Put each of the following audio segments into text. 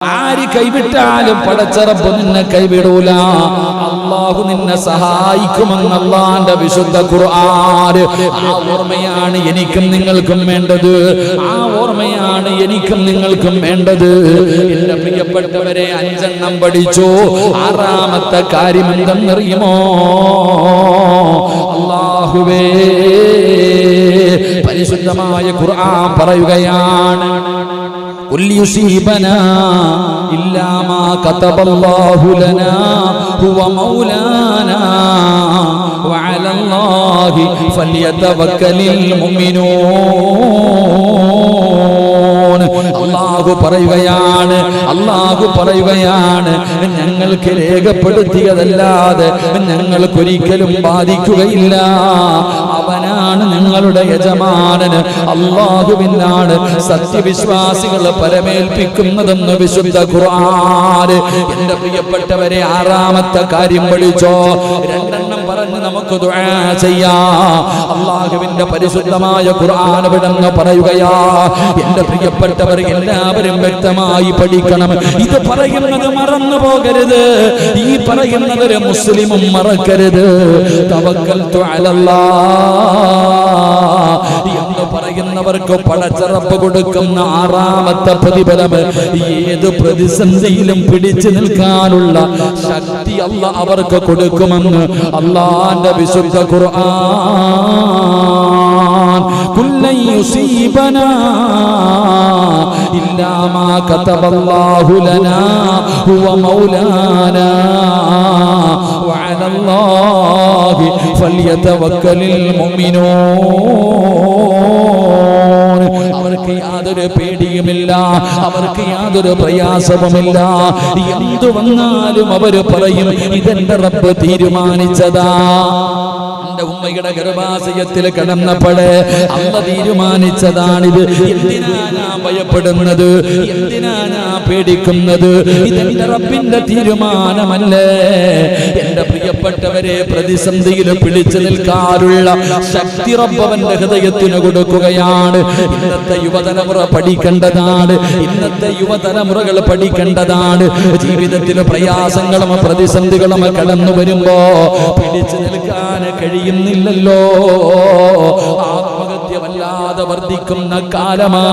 ആര് കൈവിട്ടാലും പടച്ചറപ്പ് നിന്നെ കൈവിടൂല. അല്ലാഹു നിന്നെ സഹായിക്കുമെന്ന് അല്ലാഹുവിന്റെ വിശുദ്ധ ഖുർആൻ. ആ ഓർമ്മയാണ് എനിക്കും നിങ്ങൾക്കും വേണ്ടത്. ആ ഓർമ്മയാണ് എനിക്കും നിങ്ങൾക്കും വേണ്ടത്. എന്റെ പ്രിയപ്പെട്ടവരെ, 5 എണ്ണം പഠിച്ചു. 6ാമത്തെ കാര്യം എന്തെന്നറിയുമോ? അല്ലാഹുവേ, പരിശുദ്ധമായ ഖുർആൻ പറയുകയാണ്, قل يصيبنا إلا ما كتب الله لنا هو مولانا وعلى الله فليتوكل المؤمنون. അല്ലാഹു പറയുകയാണ്, ഞങ്ങൾക്ക് രേഖപ്പെടുത്തിയതല്ലാതെ ഞങ്ങൾക്കൊരിക്കലും ബാധിക്കുകയില്ല. അവനാണ് ഞങ്ങളുടെ യജമാനന്. അല്ലാഹുവിനാണ് സത്യവിശ്വാസികളെ പരമേൽപ്പിക്കുന്നതെന്ന് വിശുദ്ധ ഖുർആൻ. എന്റെ പ്രിയപ്പെട്ടവരെ, 6ാമത്തെ കാര്യം പഠിച്ചോ. 2 എണ്ണം പറഞ്ഞ് നമുക്ക് ദുആ ചെയ്യാം. അല്ലാഹുവിന്റെ പരിശുദ്ധമായ ഖുർആൻ വിടന്ന് പറയുകയാ. എന്റെ പ്രിയപ്പെട്ടവർ എല്ലാവരും വ്യക്തമായി പഠിക്കണം. ഇത് പറയുന്നത് മറന്നു പോകരുത്. ഈ പറയുന്നത് ഒരു മുസ്ലിമും മറക്കരുത്. തവക്കൽതു അലല്ലാഹ് എന്ന് പറയുന്നവർക്ക് പടച്ചറപ്പ് കൊടുക്കുന്ന 6ാമത്തെ പ്രതിഫലം, ഏത് പ്രതിസന്ധിയിലും പിടിച്ചു നിൽക്കാനുള്ള ശക്തി അല്ലാഹ് അവർക്ക് കൊടുക്കുമെന്ന് അല്ലാഹുവിന്റെ വിശുദ്ധ ഖുർആൻ. കുല്ലൻ യുസീബനാ ഇല്ലാ മാ കതബല്ലാഹു ലനാ ഹുവ മൗലാനാ വഅലല്ലാഹി ഫൽയതവക്കലിൽ മുഅ്മിനൂൻ. അവർക്ക് യാതൊരു പേടിയുമില്ല, അവർക്ക് യാതൊരു പ്രയാസവുമില്ല. എന്തു വന്നാലും അവര് പറയും, ഇതെന്റെ റബ്ബ് തീരുമാനിച്ചതാ. ഉമ്മയുടെ ഗർഭാശയത്തിൽ കിടന്നപ്പോഴേ അല്ലാഹ് തീരുമാനിച്ചതാണിത്. എന്തിനാ ഞാൻ ഭയപ്പെടുന്നത്? എന്തിനാ ഞാൻ പേടിക്കുന്നത്? ഇതെന്റെ റബ്ബിന്റെ തീരുമാനമല്ലേ? എന്റെ പ്രിയപ്പെട്ടവരെ, പ്രതിസന്ധിയിൽ പിടിച്ചു നിൽക്കാനുള്ള ശക്തി റബ്ബ് അവന്റെ ഹൃദയത്തിന് കൊടുക്കുകയാണ്. ഇന്നത്തെ യുവതലമുറ പഠിക്കേണ്ടതാണ്. ഇന്നത്തെ യുവതലമുറകൾ പഠിക്കേണ്ടതാണ്. ജീവിതത്തിൽ പ്രയാസങ്ങളും പ്രതിസന്ധികളും കടന്നു വരുമ്പോ പിടിച്ചു നിൽക്കാൻ കഴിയുന്നില്ലല്ലോ. ആത്മഹത്യ വല്ലാതെ വർദ്ധിക്കുന്ന കാലമാ.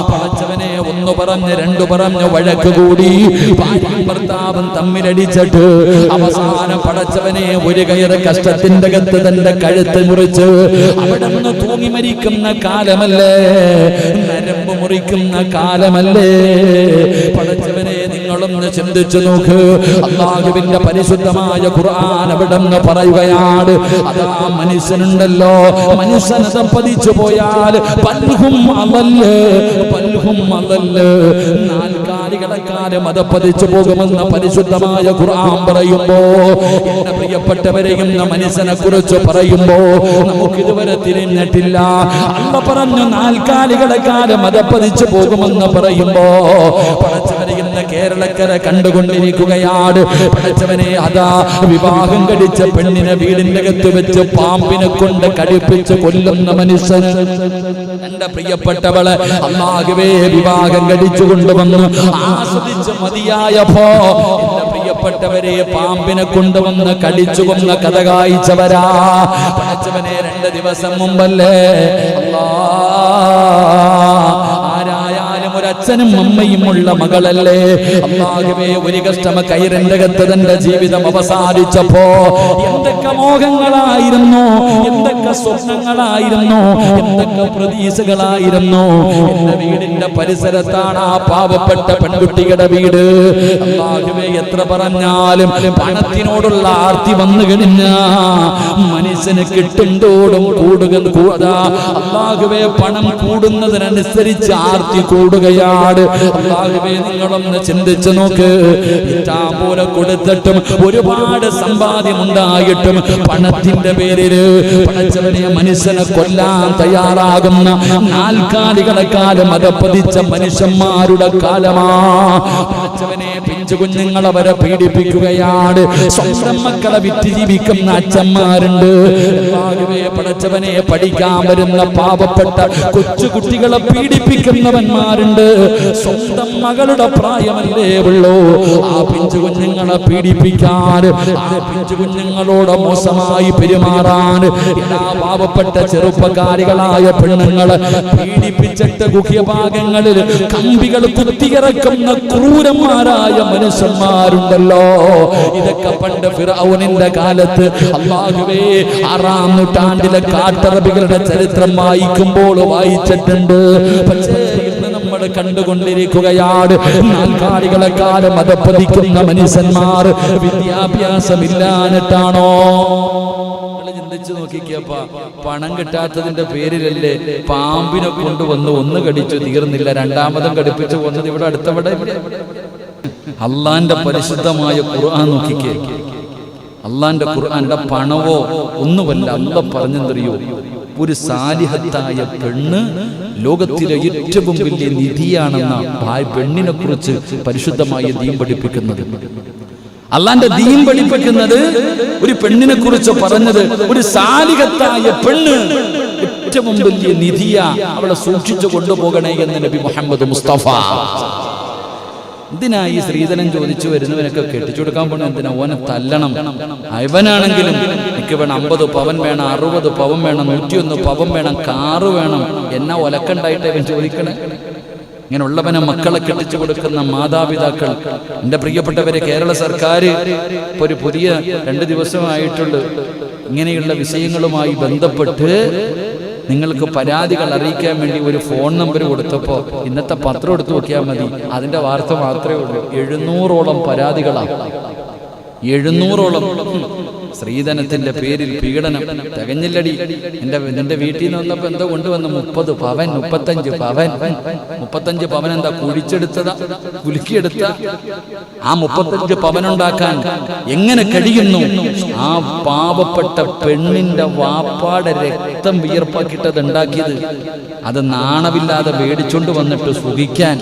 പടച്ചവനെ, 1 പറഞ്ഞ് 2 പറഞ്ഞ് വഴക്ക് കൂടി ഭാര്യയും ഭർത്താവും തമ്മിലടിച്ചിട്ട് അവസാനം പടച്ചവനെ ഒരു കയറ് കഷ്ടത്തിന്റെ അകത്ത് തന്റെ കഴുത്ത് മുറിച്ച് അവിടെ നിന്ന് തൂങ്ങി മരിക്കുന്ന കാലമല്ലേ? നരമ്പ് മുറിക്കുന്ന കാലമല്ലേ? പടച്ചവനെ, നിങ്ങളൊന്ന് ചിന്തിച്ചു നോക്ക്. അല്ലാഹുവിന്റെ പരിശുദ്ധമായ ഖുർആൻ അവിടെ നിന്ന് പറയുകയാണ്, അതാ മനുഷ്യനുണ്ടല്ലോ, മനുഷ്യനത പതിച്ചു പോയാൽ പൽഹും അളല്ല്, പൽഹും അളല്ല്, 4 കാലികളെക്കാലം അത് പതിച്ചു പോകുമെന്ന് പരിശുദ്ധമായ ഖുർആൻ പറയുമ്പോ, എന്റെ പ്രിയപ്പെട്ടവരെയും മനുഷ്യനെ കുറിച്ച് പറയുമ്പോ നമുക്ക് ഇതുവരെ തിരിഞ്ഞിട്ടില്ല. അല്ലാഹ് പറഞ്ഞു 4 കാലികളെക്കാലം അത് പതിച്ചു പോകുമെന്ന് പറയുമ്പോ പടച്ചവനെ, ഇന്ന് കേരളക്കര കണ്ടുകൊണ്ടിരിക്കുകയാണ്. പടച്ചവനെ, അതാ വിവാഹം കഴിച്ച പെണ്ണിനെ വീടിന്റെ അകത്ത് വെച്ച് പാമ്പിനെ കൊണ്ട് കടിപ്പിച്ച് കൊല്ലുന്ന മനുഷ്യന്. എന്റെ പ്രിയപ്പെട്ടവളെ, അല്ലാഹുവേ, വിവാഹം കഴിച്ചു കൊണ്ടുവന്ന് ആസ്വദിച്ച് മതിയായപ്പോ എന്റെ പ്രിയപ്പെട്ടവരെ, പാമ്പിനെ കൊണ്ടുവന്ന് കടിച്ചു കൊന്ന കഥ കായ്ച്ചവരാ. പടച്ചവനെ, 2 ദിവസം മുമ്പല്ലേ ഒരച്ഛനും അമ്മയും ഉള്ള മകളല്ലേ? അല്ലാഹുവേ, ഒരു കഷ്ടമ കയറിന്റെ അകത്ത് തന്റെ ജീവിതം അവസാനിച്ചപ്പോ എന്തൊക്കെ മോഹങ്ങളായിരുന്നു, എന്തൊക്കെ സ്വപ്നങ്ങളായിരുന്നു, എന്തൊക്കെ പ്രതീക്ഷകളായിരുന്നു. എന്റെ വീടിന്റെ പരിസരത്താണ് ആ പാവപ്പെട്ട പെൺകുട്ടിയുടെ വീട്. അല്ലാഹുവേ, എത്ര പറഞ്ഞാലും പണത്തിനോടുള്ള ആർത്തി വന്നു കഴിഞ്ഞ മനുഷ്യന് കിട്ടുന്തോടും കൂടുക. അല്ലാഹുവേ, പണം കൂടുന്നതിനനുസരിച്ച് ആർത്തി കൂടുകയാണ്. അല്ലാഹുവേ, നിങ്ങളൊന്ന് ചിന്തിച്ചു നോക്ക്. ഇഷ്ടം പോലെ കൊടുത്തിട്ടും ഒരുപാട് സമ്പാദ്യം ഉണ്ടായിട്ടും പണത്തിന്റെ പേരില് പടച്ചവനെ മനുഷ്യനെ കൊല്ലാൻ തയ്യാറാകുന്ന 4 കാലികളെക്കാലം അതപ്പതിച്ച മനുഷ്യന്മാരുടെ കാലമാ. പടച്ചവനെ പിഞ്ചു കുഞ്ഞുങ്ങളെ വരെ പീഡിപ്പിക്കുകയാണ്. സ്വന്തം മക്കളെ വിറ്റ് ജീവിക്കുന്ന അച്ഛന്മാരുണ്ട്. പടച്ചവനെ പഠിക്കാൻ വരുന്ന പാവപ്പെട്ട കൊച്ചുകുട്ടികളെ പീഡിപ്പിക്കുന്നവന്മാരുണ്ട്. സ്വന്തം മകളുടെ പ്രായമല്ലേ ഉള്ളൂ, ആ പിഞ്ചു കുഞ്ഞുങ്ങളെ പീഡിപ്പിക്കാൻ, ആ പിഞ്ചു കുഞ്ഞുങ്ങളോട് മോശമായി പെരുമാറാൻ എല്ലാ പാവപ്പെട്ട ചെറുപ്പക്കാരികളായ പെണ്ണുങ്ങളെ പീഡിപ്പിച്ചിട്ട് ഗുഹ്യഭാഗങ്ങളിൽ കമ്പികൾ കുത്തിയിറക്കുന്ന ക്രൂരന്മാരായ മനുഷ്യന്മാരുണ്ടല്ലോ. ഇതൊക്കെ പണ്ട് ഫിർഔനിന്റെ കാലത്ത് അല്ലാഹുവേ 6-ാം നൂറ്റാണ്ടിലെ കാട്ടറബികളുടെ ചരിത്രം വായിക്കുമ്പോൾ വായിച്ചിട്ടുണ്ട്. പക്ഷേ ഇന്ന് നമ്മൾ കണ്ടുകൊണ്ടിരിക്കുകയാണ് നാൽക്കാലികളെക്കാലം മതപ്പതിക്കുന്ന മനുഷ്യന്മാർ വിദ്യാഭ്യാസമില്ലാഞ്ഞിട്ടാണോ? ചിന്തിച്ചു നോക്കിക്കപ്പ, പണം കിട്ടാത്തതിന്റെ പേരിലല്ലേ പാമ്പിനെ കൊണ്ടുവന്ന് ഒന്ന് കടിച്ചു തീർന്നില്ല, രണ്ടാമതും കടിപ്പിച്ചു കൊന്നത് ഇവിടെ അടുത്തവിടെ. അള്ളാന്റെ പരിശുദ്ധമായ ഖുർആൻ നോക്കിക്കേ, അള്ളാന്റെ ഖുർആന്റെ പണവോ ഒന്നുമല്ല. അല്ല പറഞ്ഞെന്തറിയോ, ഒരു സാലിഹത്തായ പെണ്ണ് ലോകത്തിലെ ഏറ്റവും വലിയ നിധിയാണെന്ന പെണ്ണിനെ കുറിച്ച് പരിശുദ്ധമായ ദീൻ പഠിപ്പിക്കുന്നത്. അള്ളാന്റെ ദീൻ പഠിപ്പിക്കുന്നത് ഒരു പെണ്ണിനെ കുറിച്ച് പറഞ്ഞത്, ഒരു സാലിഹത്തായ പെണ്ണ് ഏറ്റവും വലിയ നിധിയാ, അവളെ സൂക്ഷിച്ചു കൊണ്ടുപോകണേ എന്ന് നബി മുഹമ്മദ് മുസ്തഫ. എന്തിനാ ഈ സ്ത്രീധനം ചോദിച്ചു വരുന്നവനൊക്കെ കെട്ടിച്ചു കൊടുക്കാൻ പോണ? എന്തിനാ? ഓനെ തല്ലണം. അവനാണെങ്കിലും എനിക്ക് വേണം 50 പവൻ വേണം, 60 പവൻ വേണം, 101 പവൻ വേണം, കാറ് വേണം. എന്നാ ഒലക്കണ്ടായിട്ട് ഇവൻ ചോദിക്കണേ? ഇങ്ങനെയുള്ളവനെ മക്കളെ കെട്ടിച്ചു കൊടുക്കുന്ന മാതാപിതാക്കൾ, എൻ്റെ പ്രിയപ്പെട്ടവരെ, കേരള സർക്കാർ ഇപ്പോൾ ഒരു പുതിയ 2 ദിവസമായിട്ടുണ്ട് ഇങ്ങനെയുള്ള വിഷയങ്ങളുമായി ബന്ധപ്പെട്ട് നിങ്ങൾക്ക് പരാതികൾ അറിയിക്കാൻ വേണ്ടി ഒരു ഫോൺ നമ്പർ കൊടുത്തപ്പോൾ ഇന്നത്തെ പത്രം എടുത്തു നോക്കിയാൽ മതി, അതിൻ്റെ വാർത്ത മാത്രമേ ഉള്ളൂ. 700ഓളം പരാതികളാണ്. 700ഓളം സ്ത്രീധനത്തിന്റെ പേരിൽ പീഡനം. തികഞ്ഞില്ലടി. നിന്റെ വീട്ടിൽ നിന്ന് വന്നപ്പോ എന്തോ കൊണ്ടുവന്ന് 30 പവൻ 35 പവൻ 35 പവൻ എന്താ കുഴിച്ചെടുത്തതാ, കുലുക്കിയെടുത്ത? ആ 35 പവനുണ്ടാക്കാൻ എങ്ങനെ കഴിയുന്നു? ആ പാവപ്പെട്ട പെണ്ണിന്റെ വാപ്പാടെ രക്തം വിയർപ്പാക്കിട്ടത് ഉണ്ടാക്കിയത്. അത് നാണമില്ലാതെ മേടിച്ചോണ്ട് വന്നിട്ട് സുഖിക്കാൻ,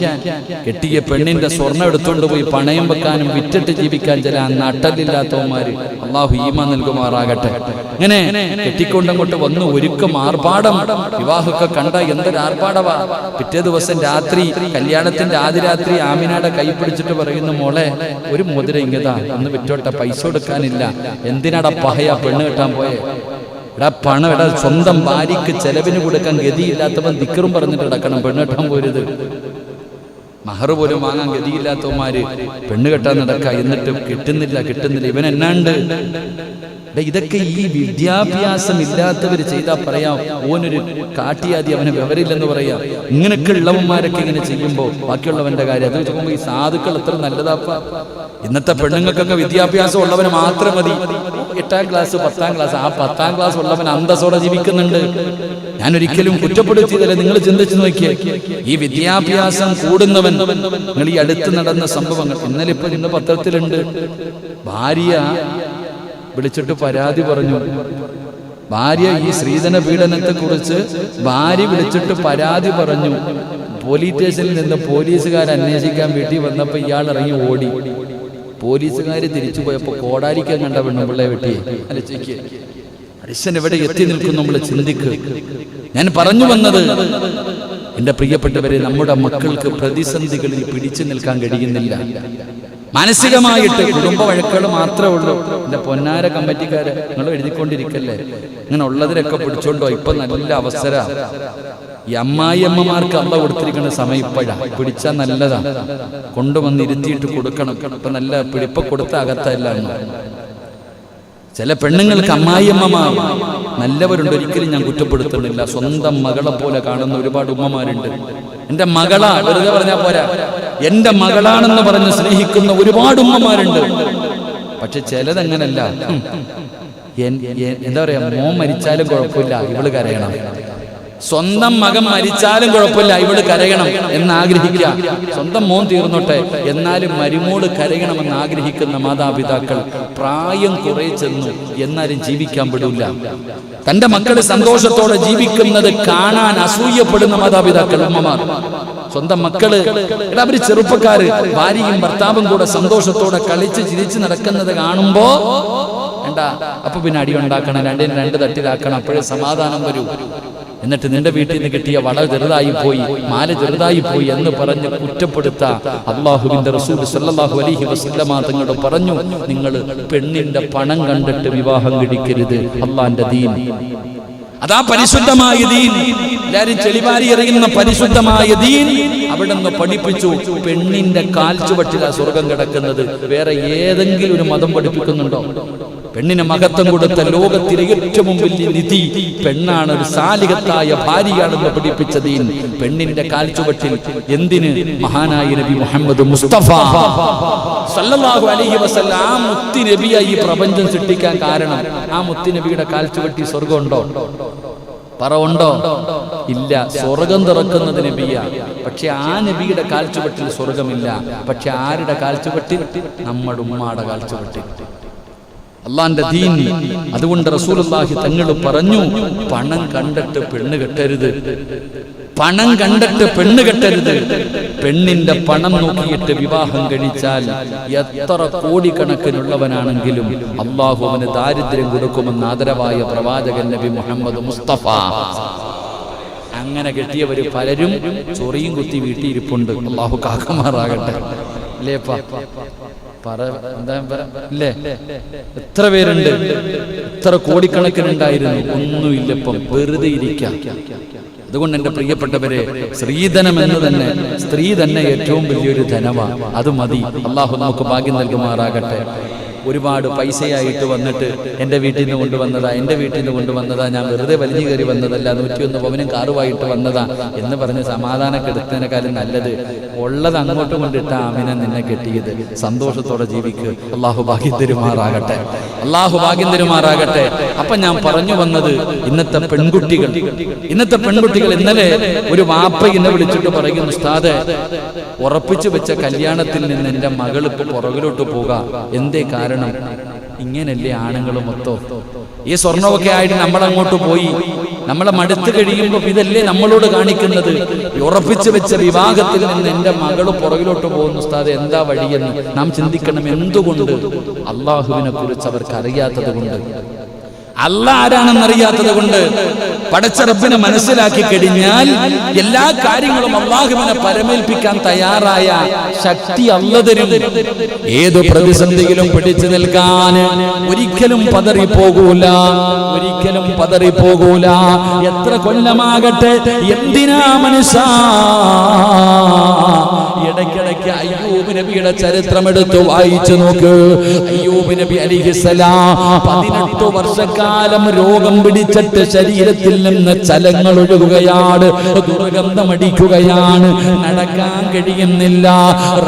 കെട്ടിയ പെണ്ണിന്റെ സ്വർണ്ണം എടുത്തോണ്ട് പോയി പണയം വെക്കാനും വിറ്റിട്ട് ജീവിക്കാൻ ചില നട്ടലില്ലാത്തവന്മാര്. അള്ളാഹു ഈമാൻ നൽകുമാറാകട്ടെ. ഇങ്ങനെ കെട്ടിക്കൊണ്ടങ്ങോട്ട് വന്ന് ഒരുക്കം ആർഭാടം. വിവാഹമൊക്കെ കണ്ട എന്തൊരു ആർഭാടവാ. പിറ്റേ ദിവസം രാത്രി, കല്യാണത്തിന്റെ ആദ്യ രാത്രി ആമിനയുടെ കൈ പിടിച്ചിട്ട് പറയുന്നു, മോളെ ഒരു മോതിരം ഇങ്ങതാ, ഒന്ന് വിറ്റോട്ടെ, പൈസ കൊടുക്കാനില്ല. എന്തിനാടാ പഹയ പെണ്ണ് കെട്ടാൻ പോയെ? എടാ പണം, എടാ സ്വന്തം ഭാര്യക്ക് ചെലവിന് കൊടുക്കാൻ ഗതിയില്ലാത്തവൻ ദിക്കറും പറഞ്ഞിട്ട് കിടക്കണം, പെണ്ണ് കെട്ടാൻ പോരുത്. മഹർ പോലും വാങ്ങാൻ ഗതിയില്ലാത്തവന്മാര് പെണ്ണ് കെട്ടാൻ നടക്കുക. എന്നിട്ട് കിട്ടുന്നില്ല. ഇവൻ എന്നാണ്ട്? ഇതൊക്കെ ഈ വിദ്യാഭ്യാസം ഇല്ലാത്തവർ ചെയ്താൽ പറയാം ഓനൊരു കാട്ടിയാതി, അവന് വിവരമില്ലെന്ന് പറയാം. ഇങ്ങനെയൊക്കെ ഉള്ളവന്മാരൊക്കെ ഇങ്ങനെ ചെയ്യുമ്പോൾ ബാക്കിയുള്ളവന്റെ കാര്യം അത് വെച്ചുമ്പോൾ ഈ സാധുക്കൾ എത്ര നല്ലതാപ്പ. ഇന്നത്തെ പെണ്ണുങ്ങൾക്കൊക്കെ വിദ്യാഭ്യാസം ഉള്ളവന് മാത്രം മതി. 8ാം ക്ലാസ് 10ാം ക്ലാസ്, ആ 10ാം ക്ലാസ് ഉള്ളവൻ അന്തസ്സോടെ ജീവിക്കുന്നുണ്ട്. ഞാൻ ഒരിക്കലും കുറ്റപ്പെടുത്തിയതല്ല, നിങ്ങൾ ചിന്തിച്ചു നോക്കിയേ. ഈ വിദ്യാഭ്യാസം കൂടുന്നവൻ, നിങ്ങൾ ഈ അടുത്ത് നടന്ന സംഭവങ്ങൾ ഇന്നലെ ഇപ്പൊ ഇന്ന് പത്രത്തിലുണ്ട്. ഭാര്യ വിളിച്ചിട്ട് പരാതി പറഞ്ഞു. ഭാര്യ ഈ സ്ത്രീധന പീഡനത്തെ കുറിച്ച് ഭാര്യ വിളിച്ചിട്ട് പരാതി പറഞ്ഞു. പോലീസ് സ്റ്റേഷനിൽ നിന്ന് പോലീസുകാർ അന്വേഷിക്കാൻ വീട്ടിൽ വന്നപ്പോൾ ഇയാൾ ഇറങ്ങി ഓടി. പോലീസുകാര് തിരിച്ചു പോയപ്പോൾ കോടാലിക്കാൻ കണ്ട പെണ്ണുപിള്ളയെ വെട്ടിയെ. അലച്ചിക്ക് മനുഷ്യൻ എവിടെ എത്തി നിൽക്കും നമ്മൾ ചിന്തിക്ക്. ഞാൻ പറഞ്ഞു വന്നത്, എന്റെ പ്രിയപ്പെട്ടവരെ, നമ്മുടെ മക്കൾക്ക് പ്രതിസന്ധികളിൽ പിടിച്ചു നിൽക്കാൻ കഴിയുന്നില്ല. മാനസികമായിട്ട് കുടുംബ വഴക്കുകൾ മാത്രമേ ഉള്ളൂ. എന്റെ പൊന്നാര കമ്മിറ്റിക്കാര്, നിങ്ങൾ എഴുതിക്കൊണ്ടിരിക്കല്ലേ, ഇങ്ങനെ ഉള്ളതിലൊക്കെ പിടിച്ചോണ്ടോ. ഇപ്പൊ നല്ല അവസര. ഈ അമ്മായിയമ്മമാർക്ക് അള്ള കൊടുത്തിരിക്കുന്ന സമയം ഇപ്പോഴാ. പിടിച്ചാൽ നല്ലതാ, കൊണ്ടുവന്ന് ഇരുത്തിയിട്ട് കൊടുക്കണം. ഇപ്പൊ നല്ല പിടിപ്പ കൊടുത്ത അകത്തല്ല. ചില പെണ്ണുങ്ങൾക്ക് അമ്മായിയമ്മമാർ നല്ലവരുണ്ട്, ഒരിക്കലും ഞാൻ കുറ്റപ്പെടുത്തുന്നില്ല. സ്വന്തം മകളെ പോലെ കാണുന്ന ഒരുപാട് ഉമ്മമാരുണ്ട്. എന്റെ മകളാ വെറുതെ പറഞ്ഞാൽ പോരാ, എന്റെ മകളാണെന്ന് പറഞ്ഞ് സ്നേഹിക്കുന്ന ഒരുപാട് ഉമ്മമാരുണ്ട്. പക്ഷെ ചിലതങ്ങനല്ല. എന്താ പറയാ, മോൻ മരിച്ചാലും കുഴപ്പമില്ല, ഇവള് കരയണം. സ്വന്തം മകൻ മരിച്ചാലും കുഴപ്പമില്ല, ഇവള് കരയണം എന്നാഗ്രഹിക്കുക. സ്വന്തം മോൻ തീർന്നോട്ടെ, എന്നാലും മരുമോള് കരയണമെന്ന് ആഗ്രഹിക്കുന്ന മാതാപിതാക്കൾ പ്രായം കുറെ ചെന്നു, എന്നാലും ജീവിക്കാൻ വിടില്ല. തന്റെ മക്കള് സന്തോഷത്തോടെ ജീവിക്കുന്നത് കാണാൻ അസൂയപ്പെടുന്ന മാതാപിതാക്കൾ, അമ്മമാർ. സ്വന്തം മക്കള്, അവര് ചെറുപ്പക്കാര്, ഭാര്യയും ഭർത്താവും കൂടെ സന്തോഷത്തോടെ കളിച്ച് ചിരിച്ച് നടക്കുന്നത് കാണുമ്പോ എന്താ, അപ്പൊ പിന്നെ അടി ഉണ്ടാക്കണം, രണ്ടിനും രണ്ട് തട്ടിലാക്കണം, അപ്പോഴേ സമാധാനം വരൂ. എന്നിട്ട് നിന്റെ വീട്ടിൽ നിന്ന് കിട്ടിയ വള ചെറുതായി പോയി, മാല ചെറുതായി പോയി എന്ന് പറഞ്ഞ് കുറ്റപ്പെടുത്ത അല്ലാഹുവിന്റെ റസൂൽ സല്ലല്ലാഹു അലൈഹി വസല്ലമ തങ്ങൾ പറഞ്ഞു, നിങ്ങൾ പെണ്ണിന്റെ പണം കണ്ടിട്ട് വിവാഹം കഴിക്കരുത്. അല്ലാഹുവിന്റെ ദീൻ അതാ പരിശുദ്ധമായ ദീൻ, എല്ലാരും ചെളിവാരി എറിയുന്ന പരിശുദ്ധമായ ദീൻ അവിടുന്ന് പഠിപ്പിച്ചു. പെണ്ണിന്റെ കാൽച്ചുവട്ടിലാ സ്വർഗം കിടക്കുന്നത്. വേറെ ഏതെങ്കിലും ഒരു മതം പഠിപ്പിക്കുന്നുണ്ടോ? പെണ്ണിന് മഹത്വം കൊടുത്ത ലോകത്തിലെ ഏറ്റവും വലിയ നിധി പെണ്ണാണ്, ഒരു സാലിഹത്തായ ഭാര്യയാണെന്ന് പഠിപ്പിച്ച ദീൻ പെണ്ണിന്റെ കാൽച്ചുവട്ടിൽ. എന്തിന്? മഹാനായ നബി മുഹമ്മദ് മുസ്തഫ സല്ലല്ലാഹു അലൈഹി വസല്ലം ആ മുത്തി നബിയായി ഈ പ്രപഞ്ചം സൃഷ്ടിക്കാൻ കാരണം ആ മുത്തി നബിയുടെ കാൽച്ചുവട്ടി സ്വർഗമുണ്ടോ? പറവുണ്ടോ? ഇല്ല. സ്വർഗം തുറക്കുന്നത് നബിയാ, പക്ഷെ ആ നബിയുടെ കാൽച്ചുവട്ടിൽ സ്വർഗമില്ല. പക്ഷെ ആരുടെ കാൽച്ചുവട്ടിൽ? നമ്മുടെ ഉമ്മാടെ കാൽച്ചുവട്ടിൽ, അള്ളാന്റെ ദീൻ. അതുകൊണ്ട് റസൂലുള്ളാഹി തങ്ങൾ പറഞ്ഞു, പണം കണ്ടിട്ട് പെണ്ണ് കെട്ടരുത്, പണം കണ്ടിട്ട് പെണ്ണ് കെട്ടരുത്. പെണ്ണിന്റെ പണം നോക്കിയിട്ട് വിവാഹം കഴിച്ചാൽ എത്ര കോടിക്കണക്കിനുള്ളവനാണെങ്കിലും അള്ളാഹു അവന് ദാരിദ്ര്യം കൊടുക്കുമെന്ന് ആദരവായ പ്രവാചകൻ നബി മുഹമ്മദ് മുസ്തഫ. അങ്ങനെ കെട്ടിയവര് പലരും ചൊറിയും കുത്തി വീട്ടിയിരിപ്പുണ്ട്. അള്ളാഹു കാക്കമാറാകട്ടെ. അല്ലേപ്പാ ഇല്ലേ? എത്ര പേരുണ്ട്, എത്ര കോടിക്കണക്കിനുണ്ടായിരുന്നു, ഒന്നുമില്ലപ്പം വെറുതെ ഇരിക്കാം. അതുകൊണ്ട് എന്റെ പ്രിയപ്പെട്ടവരെ, സ്ത്രീധനം എന്ന് തന്നെ, സ്ത്രീ തന്നെ ഏറ്റവും വലിയൊരു ധനമാണ്. അത് മതി. അള്ളാഹു നമുക്ക് ഭാഗ്യം നൽകുമാറാകട്ടെ. ഒരുപാട് പൈസയായിട്ട് വന്നിട്ട് എൻ്റെ വീട്ടിൽ നിന്ന് കൊണ്ടുവന്നതാ, എൻ്റെ വീട്ടിൽ നിന്ന് കൊണ്ടുവന്നതാ, ഞാൻ വെറുതെ വലിഞ്ഞു കയറി വന്നതല്ല, 101 പവനും കാറുമായിട്ട് വന്നതാ എന്ന് പറഞ്ഞ് സമാധാനക്കെടുത്തതിനേക്കാളും നല്ലത് ഉള്ളത് അങ്ങോട്ട് കൊണ്ടിട്ട ആമിനെ നിന്നെ കെട്ടിയത്. സന്തോഷത്തോടെ ജീവിക്ക്. അള്ളാഹു ഭാഗ്യം തരുമാറാകട്ടെ, അള്ളാഹു ഭാഗ്യം തരുമാറാകട്ടെ. അപ്പൊ ഞാൻ പറഞ്ഞു വന്നത്, ഇന്നത്തെ പെൺകുട്ടികൾ ഇന്നലെ ഒരു വാപ്പ എന്നെ വിളിച്ചിട്ട് പറയുന്നു, ഉസ്താദേ, ഉറപ്പിച്ചു വെച്ച കല്യാണത്തിൽ നിന്ന് എൻ്റെ മകൾ ഇപ്പൊ പുറകിലോട്ട് പോകാം. എന്തേ കാരണം? ഇങ്ങനല്ലേ ആണുങ്ങൾ മൊത്തം ഈ സ്വർണമൊക്കെ ആയിട്ട് നമ്മളങ്ങോട്ട് പോയി, നമ്മളെ മടുത്ത് കഴിയുമ്പോൾ ഇതല്ലേ നമ്മളോട് കാണിക്കുന്നത്? ഉറപ്പിച്ചു വെച്ച വിവാഹത്തിൽ നിന്ന് എൻ്റെ മകള് പുറകിലോട്ട് പോകുന്നു. ഉസ്താദ്, എന്താ വഴിയെന്ന് നാം ചിന്തിക്കണം. എന്തുകൊണ്ട്? അള്ളാഹുവിനെ കുറിച്ച് അവർക്ക് അറിയാത്തത് കൊണ്ട്, അല്ലാഹ് ആരാണെന്നറിയാത്തത് കൊണ്ട്. പടച്ച റബ്ബിനെ മനസ്സിലാക്കി കഴിഞ്ഞാൽ എല്ലാ കാര്യങ്ങളും അള്ളാഹുവിനെ പരമേൽപ്പിക്കാൻ തയ്യാറായ ശക്തി അല്ലാഹ് തരും. ഏത് പ്രതിസന്ധിയിലും പിടിച്ചു നിൽക്കാൻ ഒരിക്കലും പതറിപ്പോകൂല, ഒരിക്കലും പതറിപ്പോകൂല. എത്ര കൊല്ലമാകട്ടെ, എന്തിനാ മനുഷ്യ? ഇടയ്ക്കിടയ്ക്ക് അയ്യൂബ് നബിയുടെ ചരിത്രം എടുത്ത് വായിച്ചു നോക്ക്. അയ്യൂബ് നബി അലൈഹിസ്സലാം 18 വർഷക്കാലം രോഗം പിടിച്ചിട്ട് ശരീരത്തിൽ നിന്ന് ചലങ്ങൾ ഒഴുകുകയാണ്, ദുർഗന്ധമടിക്കുകയാണ്, നടക്കാൻ കഴിയുന്നില്ല.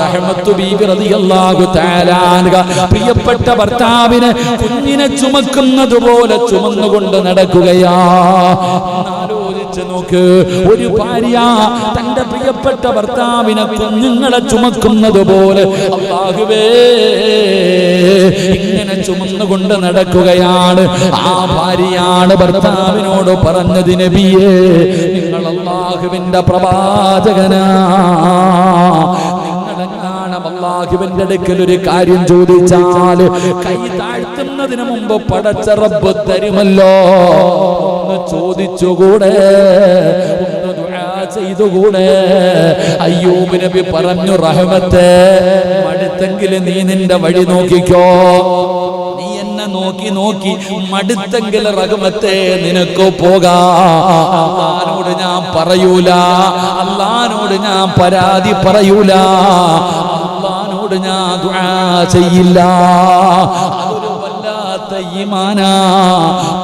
റഹ്മത്തു ബീബി റളിയല്ലാഹു തആല അൻഹ പ്രിയപ്പെട്ട ഭർത്താവിനെ കുഞ്ഞിനെ ചുമക്കുന്നത് പോലെ ചുമന്നുകൊണ്ട് നടക്കുകയാ. ആലോചിച്ച് നോക്ക്, ഒരു ഭാര്യ തന്റെ പ്രിയപ്പെട്ട ഭർത്താവിനെ കുഞ്ഞുങ്ങളെ ചുമക്കുന്നത് പോലെ അല്ലാഹുവേ ഇങ്ങനെ ചുമന്നുകൊണ്ട് നടക്കുകയാണ്. ആ ഭാര്യയാണ് ഭർത്താവിനോട് പറഞ്ഞത്, നബിയേ, നിങ്ങൾ അല്ലാഹുവിന്റെ പ്രവാചകനാ, അല്ലാഹുവിന്റെ അടുക്കൽ ഒരു കാര്യം ചോദിച്ചാൽ കൈ താഴ്ത്തുന്നതിന് മുമ്പ് പടച്ച റബ്ബ് തരുമല്ലോ. ഒന്ന് ചോദിച്ചുകൂടെ, ഒന്ന് ദുആ ചെയ്തുകൂടെ? അയ്യൂബ് നബി പറഞ്ഞു, റഹ്മത്തേ, മടുത്തെങ്കിൽ നീ നിന്റെ വഴി നോക്കിക്കോ. നീ എന്നെ നോക്കി നോക്കി മടുത്തെങ്കിൽ റഹ്മത്തേ നിനക്ക് പോകാം. അല്ലാഹുവോട് ഞാൻ പറയൂല, അല്ലാഹുവോട് ഞാൻ പരാതി പറയൂല, അല്ലാഹുവോട് ഞാൻ ദുആ ചെയ്യില്ല. അതൊരു വല്ലാത്ത ഈമാനാ.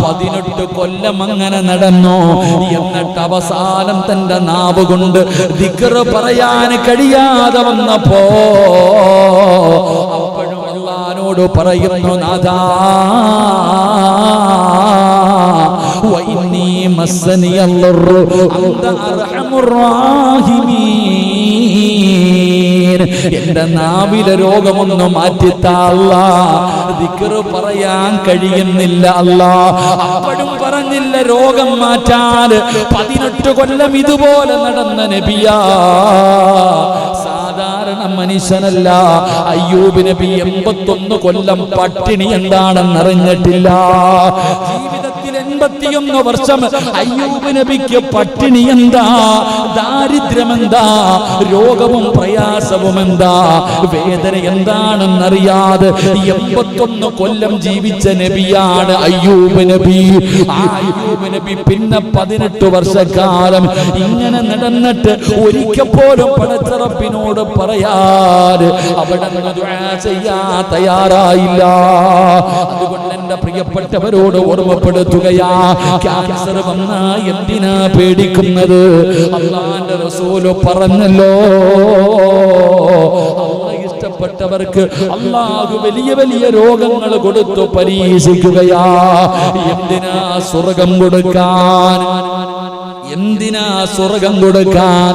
18 കൊല്ലം അങ്ങനെ നടന്നു. എന്നിട്ട് അവസാനം തന്റെ നാവ് കൊണ്ട് ദിക്ർ പറയാൻ കഴിയാതെ വന്നപ്പോ അപ്പോഴും അല്ലാഹുവോട് പറയുന്നു, നാഥാ, വഇന്നീ മസ്സനിയല്ലറു അന്ത അർഹമുർ റാഹിമീൻ. എന്റെ നാവിലെ രോഗമൊന്ന് മാറ്റിത്താ അല്ലാ. ദിക്റ് പറയാൻ കഴിയുന്നില്ല അല്ലാ. അപ്പോഴും പറഞ്ഞില്ല രോഗം മാറ്റാൻ. 18 കൊല്ലം ഇതുപോലെ നടന്ന നബിയാ. സാധാരണ മനുഷ്യനല്ല. അയ്യൂബ് നബി 81 കൊല്ലം പട്ടിണി എന്താണെന്ന് അറിഞ്ഞിട്ടില്ല. ജീവിതത്തിൽ 81 വർഷം അയ്യൂബ് നബിക്ക് പട്ടിണി എന്താ, ദാരിദ്ര്യം എന്താ, രോഗവും പ്രയാസവും എന്താ, വേദന എന്താണെന്നറിയാതെ 81 കൊല്ലം ജീവിച്ച നബിയാണ് അയ്യൂബ് നബി. ആ അയ്യൂബ് നബി പിന്നെ 18 വർഷക്കാലം ഇങ്ങനെ നടന്നിട്ട് ഒരിക്കൽ പോലും പടച്ച റബ്ബിനോട് പറയാൻ അവിടെ ദുആ ചെയ്യാൻ തയ്യാറായില്ല. അതുകൊണ്ട് എന്റെ പ്രിയപ്പെട്ടവരോട് ഓർമ്മപ്പെടുത്തുകയാ, ക്യാൻസർ വന്നാ എന്തിനാ പേടിക്കുന്നത്? അല്ലാഹുവിന്റെ റസൂൽ പറഞ്ഞല്ലോ, അല്ലാഹ് ഇഷ്ടപ്പെട്ടവർക്ക് അല്ലാഹു വലിയ വലിയ രോഗങ്ങൾ കൊടുത്തു പരീക്ഷിക്കുകയാ. എന്തിനാ സ്വർഗം കൊടുക്കാൻ? എന്തിനാ സ്വർഗം കൊടുക്കാൻ?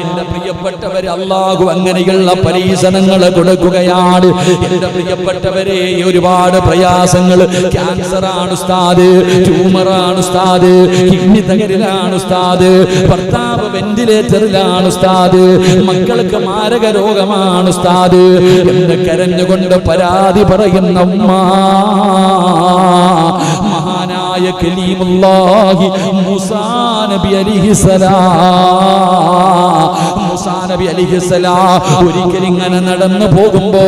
എന്റെ പ്രിയപ്പെട്ടവരെ, അല്ലാഹു അങ്ങനെയുള്ള പരീക്ഷണങ്ങൾ കൊടുക്കുകയാണ്. എന്റെ പ്രിയപ്പെട്ടവരെ, ഒരുപാട് പ്രയാസങ്ങൾ, ക്യാൻസർ ആണ് ഉസ്താദ്, ട്യൂമർ ആണ് ഉസ്താദ്, കിഡ്നി തകരലാണ് ഉസ്താദ്, ഭർത്താവ് വെന്റിലേറ്ററിലാണ് ഉസ്താദ്, മക്കൾക്ക് മാരക രോഗമാണ് ഉസ്താദ് എന്ന് കരഞ്ഞുകൊണ്ട് പരാതി പറയുന്ന ഉമ്മ, മഹാനായ കലീമുല്ലാഹി മൂസാ നബി മൂസാ നബി അലൈഹിസ്സലാം ഒരിക്കൽ ഇങ്ങനെ നടന്നു പോകുമ്പോ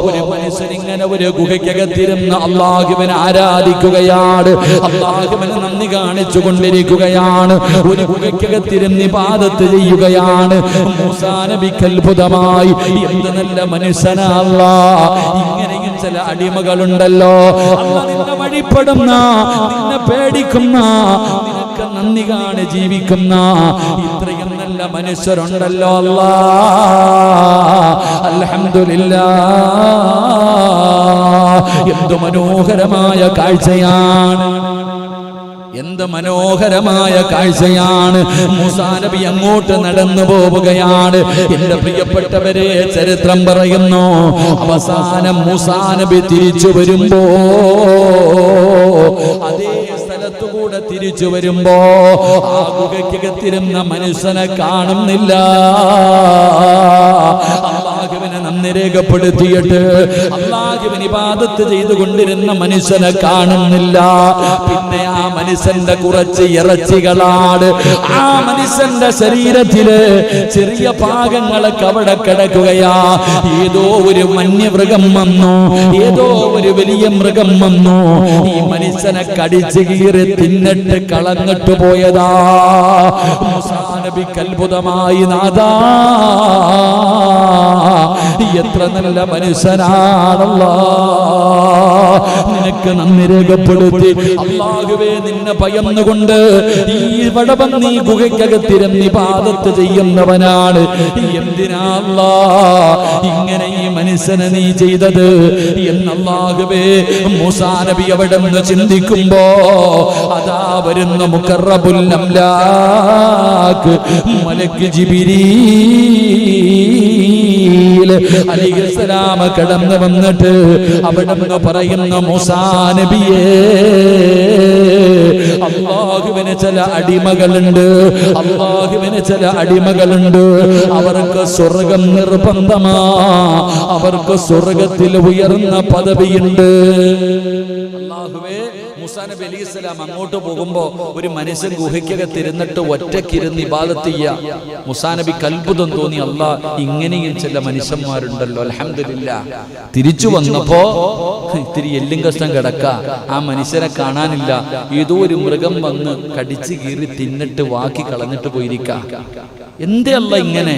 ഒരു മനുഷ്യൻ ഇങ്ങനെ ഒരു ഗുഹയ്ക്കകത്തിരുന്ന് അല്ലാഹുവിനെ ആരാധിക്കുകയാണ്, അല്ലാഹുവിനെ നന്ദി കാണിച്ചു കൊണ്ടിരിക്കുകയാണ്. ഒരു ഗുഹയ്ക്കകത്തിരുന്ന് ഇബാദത്ത് ചെയ്യുകയാണ്. മൂസാ നബിക്ക് അത്ഭുതമായി, എന്ത് നല്ല മനുഷ്യനാ അല്ലാഹ്. ഇങ്ങനെയും ചില അടിമകളുണ്ടല്ലോ, അല്ലാഹ് നിന്നെ വഴിപ്പെടുന്ന, നിന്നെ പേടിക്കുന്ന, നിനക്ക് നന്ദി കാണി ജീവിക്കുന്ന ഇത്രയും നല്ല മനുഷ്യരുണ്ടല്ലോ അല്ലാഹ്. അൽഹംദുലില്ലാഹ്. എന്ത് മനോഹരമായ കാഴ്ചയാണ്, എന്ത് മനോഹരമായ കാഴ്ചയാണ്. മൂസാ നബി അങ്ങോട്ട് നടന്നു പോവുകയാണ്. എന്റെ പ്രിയപ്പെട്ടവരെ, ചരിത്രം പറയുന്നു, അവസാനം മൂസാ നബി തിരിച്ചു വരുമ്പോ, അതേ സ്ഥലത്തുകൂടെ തിരിച്ചു വരുമ്പോ ആ ഗുഹയ്ക്കകത്തിരുന്ന മനുഷ്യനെ കാണുന്നില്ല. അല്ലാഹുവിനെ നന്ദി രേഖപ്പെടുത്തിയിട്ട് അല്ലാഹുവിനെ ഇബാദത്ത് ചെയ്തുകൊണ്ടിരുന്ന മനുഷ്യനെ കാണുന്നില്ല. പിന്നെ ആ മനുഷ്യന്റെ കുറച്ച് ഇറച്ചികളാണ്. ആ മനുഷ്യന്റെ ശരീരത്തില് ചെറിയ ഭാഗങ്ങളൊക്കെ അവിടെ കിടക്കുകയാ. ഏതോ ഒരു വന്യമൃഗം വന്നു, ഏതോ ഒരു വലിയ മൃഗം വന്നു, ഈ മനുഷ്യനെ കടിച്ചു കീറി തിന്നിട്ട് കളഞ്ഞിട്ട് പോയതാ. മൂസാ നബിക്ക് അത്ഭുതമായി, നാദാ എത്ര നല്ല മനുഷ്യനാണല്ലോ, നിനക്ക് നന്ദി രേഖപ്പെടുത്തി. അല്ലാഹുവേ, നിന്നെ ഭയന്നുകൊണ്ട് ഈ വടവന്നീ ഗുഹയ്ക്കകത്തിരുന്ന് ഇബാദത്ത് ചെയ്യുന്നവനാണ്. എന്തിനാ അല്ലാഹ് ഇങ്ങനെ ഈ മനുഷ്യനെ നീ ചെയ്തത് എന്ന് അല്ലാഹുവേ മൂസാ നബി അവിടെ നിന്ന് ചിന്തിക്കുമ്പോ അതാ വരുന്ന മുഖറബുൽ അംലാക്ക് മലക്ക് ജിബ്രീൽ അലൈഹിസ്സലാം കടന്നു വന്നിട്ട് അവിടെ നിന്ന് പറയുന്ന, മൂസാ നബിയേ, അല്ലാഹുവിന് ചില അടിമകളുണ്ട്, അല്ലാഹുവിന് ചില അടിമകളുണ്ട്, അവർക്ക് സ്വർഗം നിർബന്ധമാ, അവർക്ക് സ്വർഗത്തിൽ ഉയർന്ന പദവിയുണ്ട്. അല്ലാഹുവേ, മൂസാ നബി അലൈഹിസ്സലാം അങ്ങോട്ട് പോകുമ്പോ ഒരു മനുഷ്യൻ ഗുഹയ്ക്കകത്തിരുന്നിട്ട് ഒറ്റക്കിരുന്ന് ഇബാദത്ത് ചെയ്യാ. മൂസാ നബിക്ക് അത്ഭുതം തോന്നി, അല്ലാഹ് ഇങ്ങനെയും ചില മനുഷ്യന്മാരുണ്ടല്ലോ, അൽഹംദുലില്ലാഹ്. തിരിച്ചു വന്നപ്പോ ഇത്തിരി എല്ലും കഷ്ടം കിടക്ക, ആ മനുഷ്യനെ കാണാനില്ല. ഏതോ ഒരു മൃഗം വന്ന് കടിച്ചു കീറി തിന്നിട്ട് വാക്കി കളഞ്ഞിട്ട് പോയിരിക്ക. എന്തേ അല്ലാഹ് ഇങ്ങനെ?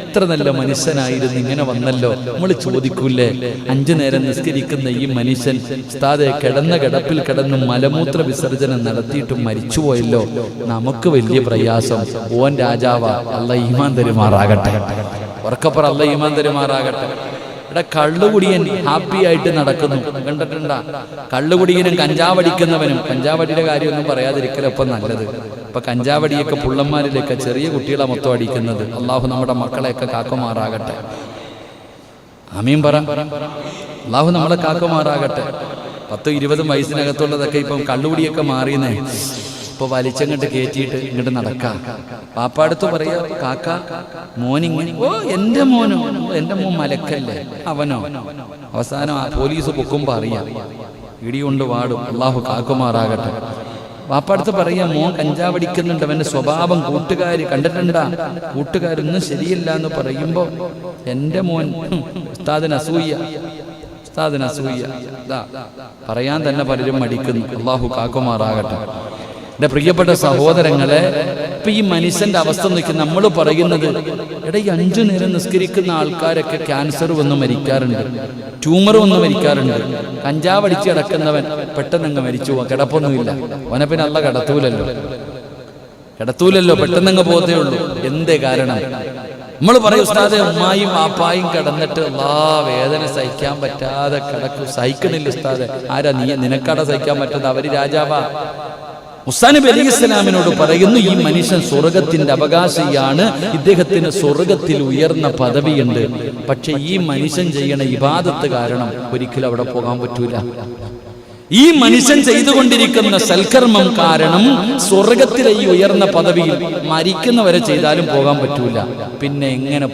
എത്ര നല്ല മനുഷ്യനായിരുന്നു, ഇങ്ങനെ വന്നല്ലോ. നമ്മൾ ചോദിക്കൂലേ, 5 നേരം നിസ്കരിക്കുന്ന ഈ മനുഷ്യൻ ഉസ്താദെ കിടന്ന കിടപ്പിൽ കിടന്ന് മലമൂത്ര വിസർജനം നടത്തിയിട്ടും മരിച്ചുപോയല്ലോ, നമുക്ക് വലിയ പ്രയാസം. ഓൻ രാജാവ, അല്ലാഹ് ഈമാൻ തരുമാറാകട്ടെ. ഉറക്കപ്പുറ, അല്ലാഹ് ഈമാൻ തരുമാറാകട്ടെ. ഇവിടെ കള്ളുകുടിയൻ ഹാപ്പി ആയിട്ട് നടക്കുന്നു, കണ്ടിട്ടുണ്ടാ? കള്ളുകുടിയനും കഞ്ചാവടിക്കുന്നവനും, കഞ്ചാവടിയുടെ കാര്യമൊന്നും പറയാതിരിക്കലപ്പം നല്ലത്. ഇപ്പൊ കഞ്ചാവടിയൊക്കെ പുള്ളന്മാരിലേക്ക് ചെറിയ കുട്ടികളെ മൊത്തം അടിക്കുന്നത്. അള്ളാഹു നമ്മുടെ മക്കളെയൊക്കെ കാക്കുമാറാകട്ടെ. ആമീൻ പറ. അള്ളാഹു നമ്മളെ കാക്കുമാറാകട്ടെ. 10-20 വയസ്സിനകത്തുള്ളതൊക്കെ ഇപ്പം കള്ളുകുടിയൊക്കെ മാറിയെന്നേ. ഇപ്പൊ വലിച്ചങ്ങോട്ട് കയറ്റിയിട്ട് ഇങ്ങോട്ട് നടക്കാം. പാപ്പാടുത്ത് പറയാ, കാക്ക മോനിങ്ങനെ, ഓ എന്റെ മോനോ, എന്റെ മോൻ മലക്കല്ലേ അവനോ. അവസാനം പോലീസ് പൊക്കുമ്പോ അറിയാം, ഇടികൊണ്ട് വാടും. അള്ളാഹു കാക്കുമാറാകട്ടെ. പാപ്പാടുത്ത് പറയാ, മോൻ കഞ്ചാവടിക്കുന്നുണ്ട്, അവന്റെ സ്വഭാവം കൂട്ടുകാര് കണ്ടിട്ടുണ്ടാ, കൂട്ടുകാരൊന്നും ശരിയല്ല എന്ന് പറയുമ്പോ എന്റെ മോൻ ഉസ്താദിന് അസൂയ, ഉസ്താദിന് അസൂയ. പറയാൻ തന്നെ പലരും മടിക്കുന്നു. അള്ളാഹു കാക്കുമാറാകട്ടെ. എൻ്റെ പ്രിയപ്പെട്ട സഹോദരങ്ങളെ, ഇപ്പൊ ഈ മനുഷ്യന്റെ അവസ്ഥ നോക്കി നമ്മൾ പറയുന്നത്, എടാ ഈ 5 നേരം നിസ്കരിക്കുന്ന ആൾക്കാരൊക്കെ ക്യാൻസർ വന്ന് മരിക്കാറുണ്ട്, ട്യൂമർ വന്ന് മരിക്കാറുണ്ട്. കഞ്ചാവടിച്ച് കിടക്കുന്നവൻ പെട്ടെന്നങ്ങ് മരിച്ചു പോവാ, കിടപ്പൊന്നുമില്ല. അവനെ പിന്നെ അല്ല കിടത്തൂലല്ലോ, പെട്ടെന്നങ്ങ് പോകത്തേ ഉള്ളൂ. എന്തേ കാരണം? നമ്മൾ പറയും, ഉസ്താദെ ഉമ്മായും വാപ്പായും കിടന്നിട്ട് വേദന സഹിക്കാൻ പറ്റാതെ കിടക്കും, സഹിക്കണില്ല ഉസ്താദെ. ആരാ നീ? നിനക്കട സഹിക്കാൻ പറ്റുന്നത്? അവര് രാജാവാ. മൂസാ നബി അലൈഹിസ്സലാമിനോട് പറയുന്നു, ഈ മനുഷ്യൻ സ്വർഗത്തിന്റെ അവകാശിയാണ്, ഇദ്ദേഹത്തിന് സ്വർഗത്തിൽ ഉയർന്ന പദവിയുണ്ട്. പക്ഷെ ഈ മനുഷ്യൻ ചെയ്യണ ഇബാദത്ത് കാരണം ഒരിക്കലും അവിടെ പോകാൻ പറ്റൂല. ഈ മനുഷ്യൻ ചെയ്തുകൊണ്ടിരിക്കുന്ന സൽക്കർമ്മം കാരണം സ്വർഗത്തിലെ ഈ ഉയർന്ന പദവിയിൽ മരിക്കുന്നവരെ ചെയ്താലും പോകാൻ പറ്റൂല. പിന്നെ എങ്ങനെ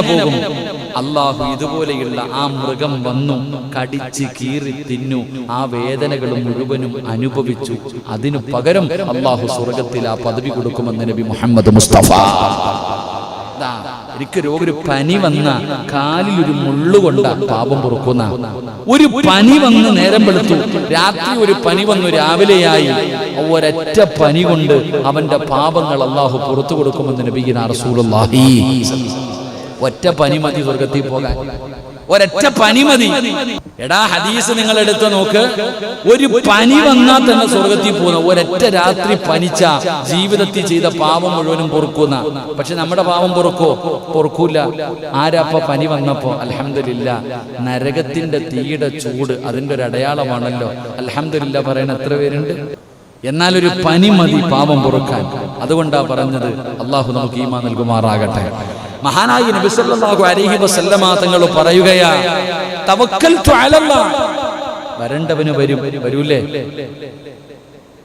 പോകും? അള്ളാഹു ഇതുപോലെയുള്ള ആ മൃഗം വന്നു കടിച്ച് കീറി തിന്നു, ആ വേദനകൾ മുഴുവനും അനുഭവിച്ചു. അതിനു പകരം അള്ളാഹു സ്വർഗത്തിൽ ആ പദവി കൊടുക്കുമെന്ന് നബി മുഹമ്മദ് മുസ്തഫ. ഒരു പനി വന്ന കാലിൽ ഒരു മുള്ളുകൊണ്ട പാപം പൊറുക്കുന്ന, ഒരു പനി വന്ന് നേരം വെളുത്തു, രാത്രി ഒരു പനി വന്നു, രാവിലെയായി, ഒരൊറ്റ പനി കൊണ്ട് അവന്റെ പാപങ്ങൾ അള്ളാഹു പുറത്തു കൊടുക്കുമെന്ന് നബിയിന റസൂലുള്ളാഹി. ഒറ്റ പനി മതി സ്വർഗത്തിൽ പോകാൻ, ഒരൊറ്റ പനി മതി. എടാ ഹദീസ് നിങ്ങൾ എടുത്ത് നോക്ക്, ഒരു പനി വന്നാൽ തന്നെ സ്വർഗത്തിൽ പോകുന്ന, ഒരൊറ്റ രാത്രി പനിച്ച ജീവിതത്തിൽ ചെയ്ത പാപം മുഴുവനും പൊറുക്കുന്ന. പക്ഷെ നമ്മുടെ പാപം പൊറുക്കൂല. ആരാപ്പ പനി വന്നപ്പോ? അൽഹംദുലില്ലാ, നരകത്തിന്റെ തീയുടെ ചൂട് അതിന്റെ ഒരു അടയാളമാണല്ലോ. അൽഹംദുലില്ലാ പറയണ എത്ര പേരുണ്ട്? എന്നാൽ ഒരു പനി മതി പാപം പൊറുക്കാൻ. അതുകൊണ്ടാ പറഞ്ഞത്. അള്ളാഹു നമുക്ക് ഈമാൻ നൽകുമാറാകട്ടെ. മഹാനായ നബി സല്ലല്ലാഹു അലൈഹി വസല്ലമ തങ്ങൾ പറയുകയാ, തവക്കൽതു അലല്ലാഹ്. വരണ്ടവന് വരൂലേ?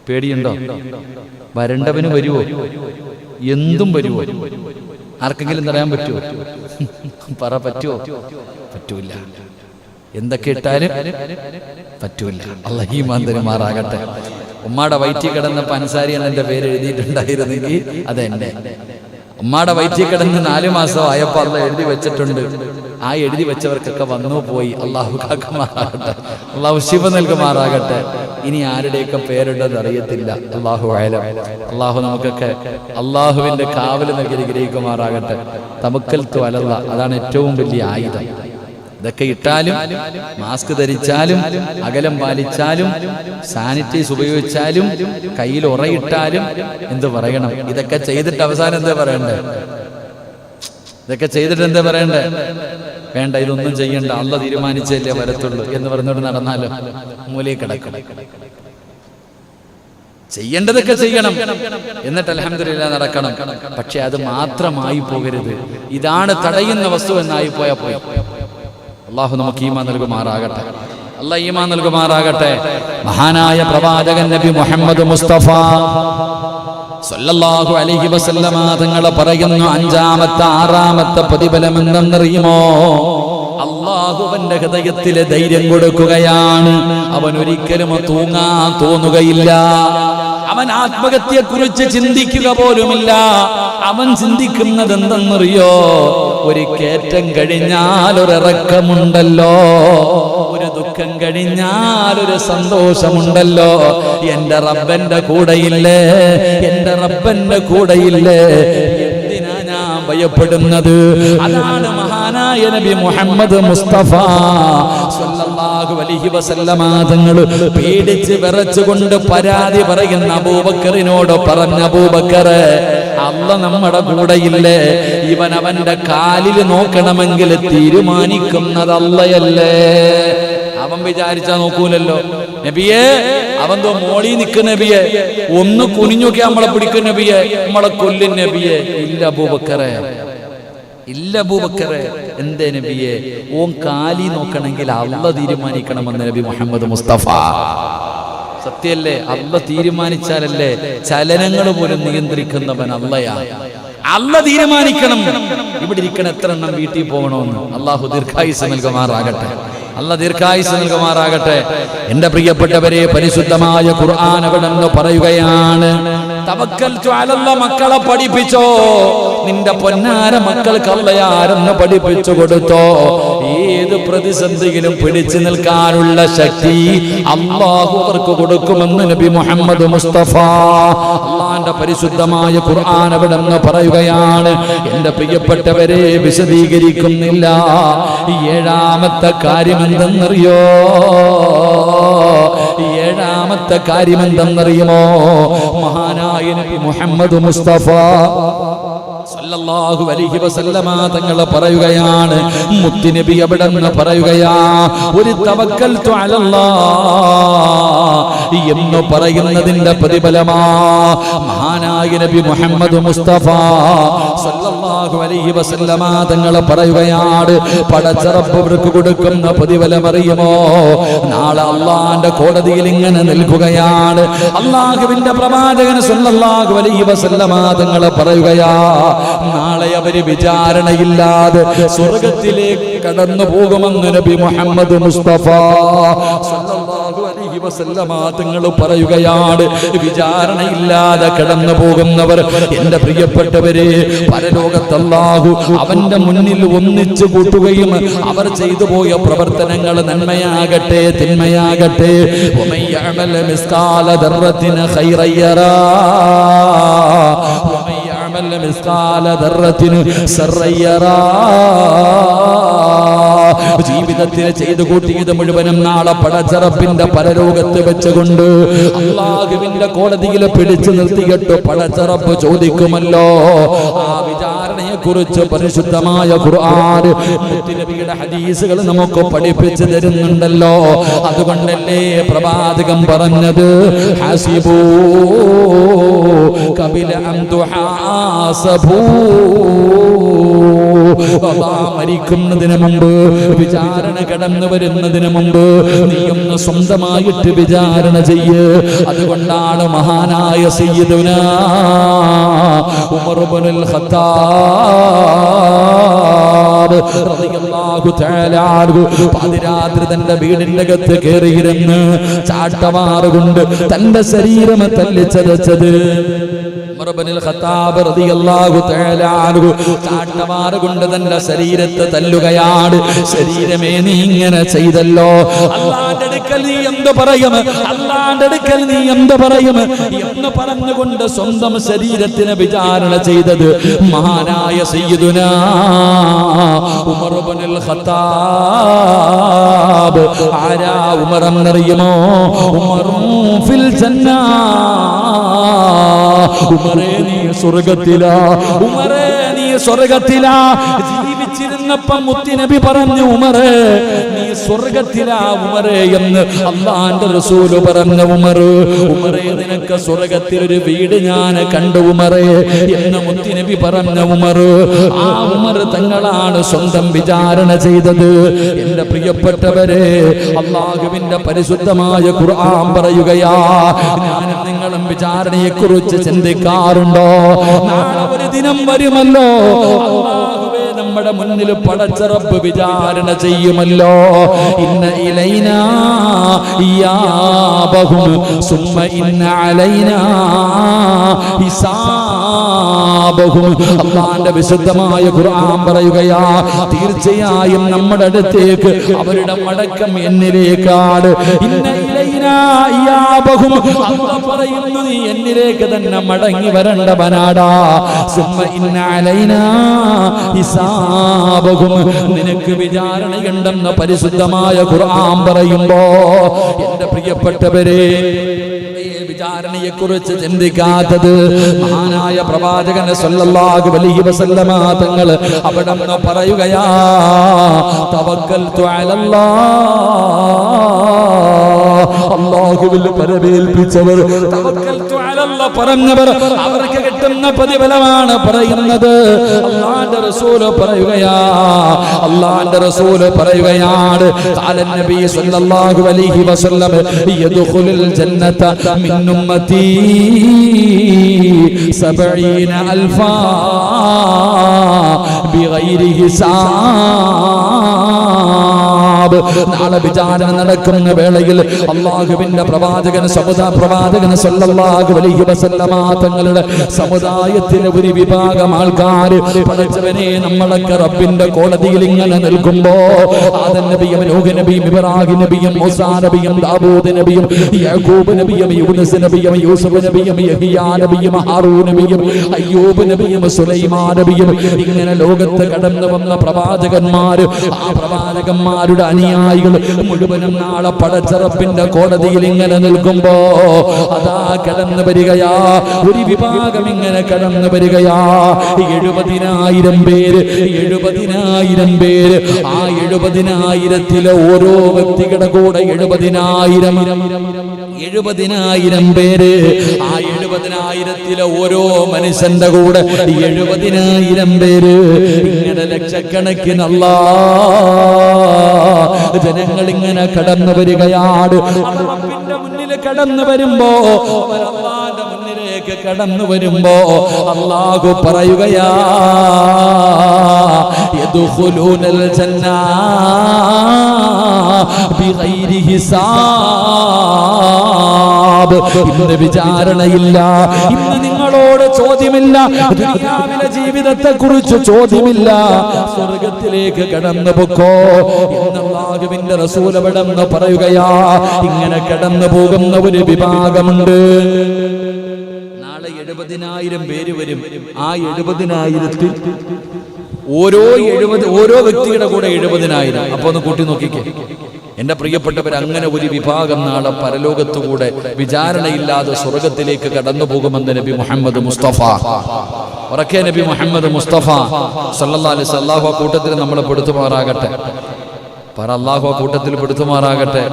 പേടിയുണ്ടോ? വരണ്ടവന് വരുവോ? എന്തും വരുവോ? ആർക്കെങ്കിലും തടയാൻ പറ്റുമോ? പറ്റുമോ? പറ്റൂല. എന്തൊക്കെ ഇട്ടാലും പറ്റൂല. അല്ലാഹു ഈമാൻ തരുമാറാകട്ടെ. ഉമ്മാടെ വയറ്റിൽ കിടന്ന പൻസാരി എന്നെ പേര് എഴുതിയിട്ടുണ്ടായിരുന്നെങ്കിൽ അതെന്നെ. ഉമ്മാടെ വയറ്റിൽ കിടന്ന് 4 മാസം ആയപ്പോ അള്ളാഹ് എഴുതി വെച്ചിട്ടുണ്ട്. ആ എഴുതി വെച്ചവർക്കൊക്കെ വന്നു പോയി. അള്ളാഹു കാക്കുമാറാകട്ടെ, അള്ളാഹു ശിവ നൽകുമാറാകട്ടെ. ഇനി ആരുടെയൊക്കെ പേരുണ്ടെന്ന് അറിയത്തില്ല. അള്ളാഹു അയലം. അള്ളാഹു നമുക്കൊക്കെ അള്ളാഹുവിന്റെ കാവല് നൽകി ഗ്രഹിക്കുമാറാകട്ടെ. തവക്കൽതു അലല്ലാഹ്, അതാണ് ഏറ്റവും വലിയ ആയുധം. ഇതൊക്കെ ഇട്ടാലും, മാസ്ക് ധരിച്ചാലും, അകലം പാലിച്ചാലും, സാനിറ്റൈസ് ഉപയോഗിച്ചാലും, കയ്യിൽ ഉറയിട്ടാലും എന്ത് പറയണം? ഇതൊക്കെ ചെയ്തിട്ട് അവസാനം എന്താ പറയണ്ടേ? വേണ്ട, ഇതൊന്നും ചെയ്യണ്ട, അള്ളാഹ് തീരുമാനിച്ചല്ലേ വരത്തുള്ളൂ എന്ന് പറഞ്ഞോണ്ട് നടന്നാലോ മൂലയിൽ കിടക്കും. ചെയ്യേണ്ടതൊക്കെ ചെയ്യണം, എന്നിട്ട് അൽഹംദുലില്ലാഹ് നടക്കണം. പക്ഷെ അത് മാത്രമായി പോകരുത്. ഇതാണ് തടയുന്ന വസ്തു എന്നായി പോയി. അള്ളാഹു നമുക്ക് ഈമാൻ നൽകുമാറാകട്ടെ. അല്ലാഹ് ഈമാൻ നൽകുമാറാകട്ടെ. മഹാനായ പ്രവാചകൻ നബി മുഹമ്മദ് മുസ്തഫ സല്ലല്ലാഹു അലൈഹി വസല്ലമ തങ്ങൾ പറയുന്നു, 5ാമത്തെ 6ാമത്തെ പ്രതിഫലം എന്തെന്നറിയുമോ? അള്ളാഹുവിന്റെ ഹൃദയത്തിലെ ധൈര്യം കൊടുക്കുകയാണ്. അവൻ ഒരിക്കലും തൂങ്ങാൻ തോന്നുകയില്ല. അവൻ ആത്മഹത്യയെ കുറിച്ച് ചിന്തിക്കുക പോലുമില്ല. അവൻ ചിന്തിക്കുന്നത് എന്തെന്നറിയോ? ഒരു കയറ്റം കഴിഞ്ഞാൽ ഒരിറക്കമുണ്ടല്ലോ, ഒരു ദുഃഖം കഴിഞ്ഞാൽ ഒരു സന്തോഷമുണ്ടല്ലോ. എന്റെ റബ്ബന്റെ കൂടെയില്ലേ, എന്റെ റബ്ബന്റെ കൂടെയില്ലേ, എന്തിനാ ഞാൻ ഭയപ്പെടുന്നത്? അതാണ് മഹാനായ നബി മുഹമ്മദ് മുസ്തഫ സല്ലല്ലാഹു അലൈഹി വസല്ലമ തങ്ങൾ പേടിച്ച് വിറച്ചുകൊണ്ട് പരാതി പറയുന്ന അബൂബക്കറിനോട് പറഞ്ഞ, അബൂബക്കർ, അല്ലാഹ് നമ്മുടെ കൂടെയില്ലേ? ഇവൻ അവന്റെ കാലിൽ നോക്കണമെങ്കിൽ തീരുമാനിക്കുന്നത് അല്ലാഹയല്ലേ? അവൻ വിചാരിച്ചാ നോക്കൂലല്ലോ. നബിയെ അവൻ മോളി നിൽക്കുന്ന നബിയെ, ഒന്ന് കുനിഞ്ഞൊക്കെ നമ്മളെ പിടിക്കുന്ന നബിയെ, നമ്മളെ കൊല്ലും നബിയെ. ഇല്ല അബൂബക്കറെ, ഇല്ല അബൂബക്കറെ. എന്തേ നബിയെ? ഓൻ കാലി നോക്കണമെങ്കിൽ അല്ലാഹ് തീരുമാനിക്കണമെന്ന് നബി മുഹമ്മദ് മുസ്തഫ. സത്യല്ലേ? അല്ലാഹ് തീരുമാനിച്ചാലല്ലേ ചലനങ്ങൾ പോലും നിയന്ത്രിക്കുന്നവൻ അല്ലാഹയാ. അല്ലാഹ് തീരുമാനിക്കണം. ഇവിടെ ഇരിക്കണ എത്ര എണ്ണം വീട്ടിൽ പോകണമെന്ന്. അല്ലാഹു ദീർഘായുസ്സ് നൽകുമാറാകട്ടെ. അല്ലാഹ് ദീർഘായുസ്സ് നൽകുമാറാകട്ടെ. എന്റെ പ്രിയപ്പെട്ടവരെ, പരിശുദ്ധമായ ഖുർആൻ അവിടെ നിന്ന് പറയുകയാണ്, തവക്കൽതു അലല്ലാഹ്. മക്കളെ പഠിപ്പിച്ചോ, നിന്റെ പൊന്നാര മക്കൾക്ക് അല്ലാഹ് പഠിപ്പിച്ചു കൊടുത്തോ. ഏത് പ്രതിസന്ധിയിലും പിടിച്ചു നിൽക്കാനുള്ള ശക്തി അല്ലാഹു അവർക്ക് കൊടുക്കുമെന്ന് നബി മുഹമ്മദ് മുസ്തഫ. അല്ലാഹുവിന്റെ പരിശുദ്ധമായ ഖുർആൻ അവിടെ നിന്ന് പറയുകയാണ്. എന്റെ പ്രിയപ്പെട്ടവരെ, വിശദീകരിക്കുന്നില്ല. ഏഴാമത്തെ കാര്യം എന്തെന്നറിയോ? ഏഴാമത്തെ കാര്യം എന്തെന്നറിയുമോ? മഹാനായ നബി മുഹമ്മദ് മുസ്തഫ സല്ലല്ലാഹു അലൈഹി വസല്ലമ തങ്ങൾ പറയുകയാണ്, മുത്തുനബി അവിടെ നിന്ന് പറയുകയാ, ഒരു തവക്കൽതു അലല്ലാഹ് എന്ന് പറയുന്നതിന്റെ പ്രതിഫലമാ മഹാനായ നബി മുഹമ്മദ് മുസ്തഫ സല്ലല്ലാഹു അലൈഹി വസല്ലമ തങ്ങൾ പറയുകയാണ്, പടച്ച റബ്ബ് അവർക്ക് കൊടുക്കുന്ന പ്രതിഫലം അറിയുമോ? നാളെ അല്ലാഹുവിന്റെ കോടതിയിൽ ഇങ്ങനെ നിൽക്കുകയാണ്. അല്ലാഹുവിന്റെ പ്രവാചകൻ സല്ലല്ലാഹു അലൈഹി വസല്ലമ തങ്ങൾ പറയുകയാ, നാളെ അവര് വിചാരണയില്ലാതെ സ്വർഗത്തിലേക്ക് കടന്നു പോകുമെന്ന് നബി മുഹമ്മദ് മുസ്തഫ സല്ലല്ലാഹു അലൈഹി വസല്ലമ തങ്ങൾ പറയുകയാണ്. വിചാരണയില്ലാതെ കടന്നു പോകുന്നവർ, എന്റെ പ്രിയപ്പെട്ടവരെ, പരലോകത്ത് അല്ലാഹു അവന്റെ മുന്നിൽ ഒന്നിച്ചു കൂട്ടുകയും അവർ ചെയ്തു പോയ പ്രവർത്തനങ്ങൾ നന്മയാകട്ടെ തിന്മയാകട്ടെ, വമൻ യഅമൽ മിസ്കാല ദർറത്തിൻ ഖൈറൻ യറാ വമൻ യഅമൽ മിസ്കാല ദർറത്തിൻ ശർറൻ യറാ. ജീവിതത്തിൽ ചെയ്തു കൂട്ടിയത് മുഴുവനും നാളെ പടച്ച റബ്ബിന്റെ പരലോകത്ത് വെച്ചുകൊണ്ട് അല്ലാഹുവിന്റെ കോടതിയിൽ പിടിച്ചു നിർത്തിയിട്ട് പടച്ച റബ്ബ് ചോദിക്കുമല്ലോ. ആ വിചാരണയെ കുറിച്ച് പരിശുദ്ധമായ ഖുർആൻ മുത്തുനബിയുടെ ഹദീസുകൾ നമുക്ക് പഠിപ്പിച്ചു തരുന്നുണ്ടല്ലോ. അതുകൊണ്ടല്ലേ പ്രവാചകൻ പറഞ്ഞത്, ഹസിബൂ ഖബല അൻ തുഹാസബൂ. മരിക്കുന്നതിന് മുമ്പ്, വിചാരണ കടന്നു വരുന്നതിന് മുമ്പ് നീ ഒന്ന് സ്വന്തമായിട്ട് വിചാരണ ചെയ്യ്. അതുകൊണ്ടാണ് മഹാനായ സയ്യിദുനാ ഉമർ ഇബ്നുൽ ഖത്താബ് റളിയല്ലാഹു തആല അൻഹു പാതിരാത്രി തന്റെ വീടിന്റെ അകത്ത് കയറിയിരുന്ന് ചാട്ടവാറുകൊണ്ട് തന്റെ ശരീരം തല്ലിച്ചതച്ചത്. ചാട്ടമാറുകൊണ്ട് തന്റെ ശരീരത്തെ തല്ലുകയാണ്. ശരീരമേ, നീ ഇങ്ങനെ ചെയ്തല്ലോ, അല്ലാഹുവിന്റെ അടുക്കൽ നീ എന്ത് പറയും, അല്ലാഹുവിന്റെ അടുക്കൽ നീ എന്ത് പറയും എന്ന് പറഞ്ഞുകൊണ്ട് സ്വന്തം ശരീരത്തിനെ വിചാരണ ചെയ്തത് മഹാനായ സയ്യിദുനാ ഉമർ ഇബ്നുൽ ഖത്താബ്. ആരാ ഉമർ എന്നറിയുമോ? ഉമറും ഫിൽ ജന്ന. ഉമറേ, നീ സ്വർഗത്തിലാ. ഉമറേ, നീ സ്വർഗത്തിലാ. ജീവിച്ചിരുന്നപ്പം മുത്തുനബി പറഞ്ഞു, ഉമറേ നീ സ്വർഗത്തിലാ ഉമറേ എന്ന് അല്ലാഹുവിന്റെ റസൂൽ പറഞ്ഞു. ഉമറേ, നിനക്ക് സ്വർഗത്തിൽ ഒരു വീട് ഞാൻ കണ്ടു ഉമറേ എന്ന് മുത്തുനബി പറഞ്ഞ ഉമർ. ആ ഉമർ തങ്ങളാണ് സ്വന്തം വിചാരണ ചെയ്തത്. എന്റെ പ്രിയപ്പെട്ടവരെ, അല്ലാഹുവിന്റെ പരിശുദ്ധമായ ഖുർആൻ പറയുകയാ, ഞാനും നിങ്ങളും വിചാരണയെ കുറിച്ച് ചിന്തിക്കാറുണ്ടോ? നാളെ ഒരു ദിനം വരുമല്ലോ, അല്ലാഹുവേ നമ്മുടെ മുന്നിൽ പടച്ച റബ്ബ് വിചാരണ ചെയ്യുമല്ലോ. ഇന്ന ഇലൈനാ ഇയാബഹും സുമ്മ ഇന്ന അലൈനാ ഹിസാബഹും. അല്ലാഹുവിന്റെ വിശുദ്ധമായ ഖുർആൻ പറയുകയാ, തീർച്ചയായും നമ്മുടെ അടുത്തേക്ക് അവരുടെ മടക്കം എന്നിലേക്കാണ്. ഇന്ന ഇലൈനാ ഇയാബഹും. അല്ലാഹു പറയുന്നു, നീ എന്നിലേക്ക് തന്നെ മടങ്ങി വരേണ്ടവനാടാ. സുമ്മ ഇന്ന അലൈനാ ഹിസാബഹും. നിനക്ക് വിചാരണയുണ്ടെന്ന് പരിശുദ്ധമായ ഖുർആൻ പറയുമ്പോ, എന്റെ പ്രിയപ്പെട്ടവരെ, വിചാരണ വിചാരണയെ കുറിച്ച് ചിന്തിക്കാത്തത്? മഹാനായ പ്രവാചകൻ സല്ലല്ലാഹു അലൈഹി വസല്ലമ തങ്ങൾ അവിടെന്ന് പറയുകയാ, തവക്കൽതു അലല്ലാഹ്, അല്ലാഹുവിൽ പരമേൽപ്പിച്ചവർ, തവക്കൽതു അലല്ലാഹ് പറഞ്ഞവർ അവർക്ക് കിട്ടുന്ന പ്രതിഫലമാണ് പറയുന്നത്. അല്ലാഹുവിന്റെ റസൂൽ പറയുകയാ, അല്ലാഹുവിന്റെ റസൂൽ പറയുകയാണ്, ഖാല നബി സല്ലല്ലാഹു അലൈഹി വസല്ലം യദ്ഖുലുൽ ജന്നത മിൻ ഉമ്മതി 70000 ബിഗൈരി ഹിസാബ്. നാളെ വിചാരണ നടക്കുന്ന വേളയിൽ അല്ലാഹുവിന്റെ പ്രവാചകൻ സല്ലല്ലാഹു അലൈഹി വസല്ലമ തങ്ങളുടെ സമുദായത്തിലെ ഒരു വിഭാഗം ആൾക്കാർ, പടച്ചവനെ നമ്മളൊക്കെ റബ്ബിന്റെ കോടതിയിൽ ഇങ്ങനെ നിൽക്കുമ്പോ ആദം നബിയും നൂഹ് നബിയും ഇബ്രാഹിം നബിയും മൂസാ നബിയും ദാവൂദ് നബിയും യാക്കൂബ് നബിയും യൂനുസ് നബിയും യൂസുഫ് നബിയും യഹ്യാ നബിയും ഹാറൂൻ നബിയും അയ്യൂബ് നബിയും സുലൈമാൻ നബിയും ഇങ്ങനെ ലോകത്ത് കടന്നു വന്ന പ്രവാചകന്മാര്, ആ പ്രവാചകന്മാരുടെ അനുയായികൾ മുഴുവനും നാളെ പടച്ച റബ്ബിന്റെ കോടതിയിൽ ഇങ്ങനെ നിൽക്കുമ്പോ അതാ കടന്നു വരികയാ ഒരു വിഭാഗം, ഇങ്ങനെ കടന്നു വരികയാ 70,000 പേര്. 70,000 പേര്. ആ 70,000-ത്തിലെ ഓരോ വ്യക്തികളുടെ കൂടെ 70,000 പേര്. ആ 70,000-ത്തിലെ ഓരോ മനുഷ്യന്റെ കൂടെ 70,000 പേര്. ഇങ്ങനെ ലക്ഷക്കണക്കിന് ജനങ്ങൾ ഇങ്ങനെ കടന്നു വരികയാണ്. റബ്ബിന്റെ മുന്നിൽ കടന്നു വരുമ്പോ, അല്ലാഹുവിന്റെ മുന്നിലേക്ക് കടന്നു വരുമ്പോ അല്ലാഹു പറയുകയാ, യദ്ഖുലൂനൽ ജന്ന ബിഗൈരി ഹിസാബ്. ഇന്ന് വിചാരണയില്ല, ഇന്ന് നിങ്ങളോട് ചോദ്യമില്ല, ദുനിയാവിലെ ജീവിതത്തെ കുറിച്ച് ചോദ്യമില്ല, സ്വർഗത്തിലേക്ക് കടന്നു പൊക്കോ എന്ന് അല്ലാഹുവിന്റെ റസൂൽ അവിടെന്ന് പറയുകയാ. ഇങ്ങനെ കടന്നു പോകുന്ന ഒരു വിഭാഗമുണ്ട്. നാളെ 70,000 പേര് വരും. ആ 70,000-ത്തിൽ ഓരോ വ്യക്തിയുടെ കൂടെ 70,000. അപ്പൊ ഒന്ന് കൂട്ടി നോക്കിക്കേ എന്റെ പ്രിയപ്പെട്ടവർ. അങ്ങനെ ഒരു വിഭാഗം നാളെ പരലോകത്തുകൂടെ വിചാരണയില്ലാതെ സ്വർഗത്തിലേക്ക് കടന്നു പോകുമെന്ന് നബി മുഹമ്മദ് മുസ്തഫ, ഉറക്കെ നബി മുഹമ്മദ് മുസ്തഫ സല്ലല്ലാഹു അലൈഹി വസല്ലം. അല്ലാഹു കൂട്ടത്തിൽ നമ്മളെ പെടുത്തുമാറാകട്ടെ. അല്ലാഹു കൂട്ടത്തിൽ പെടുത്തുമാറാകട്ടെ.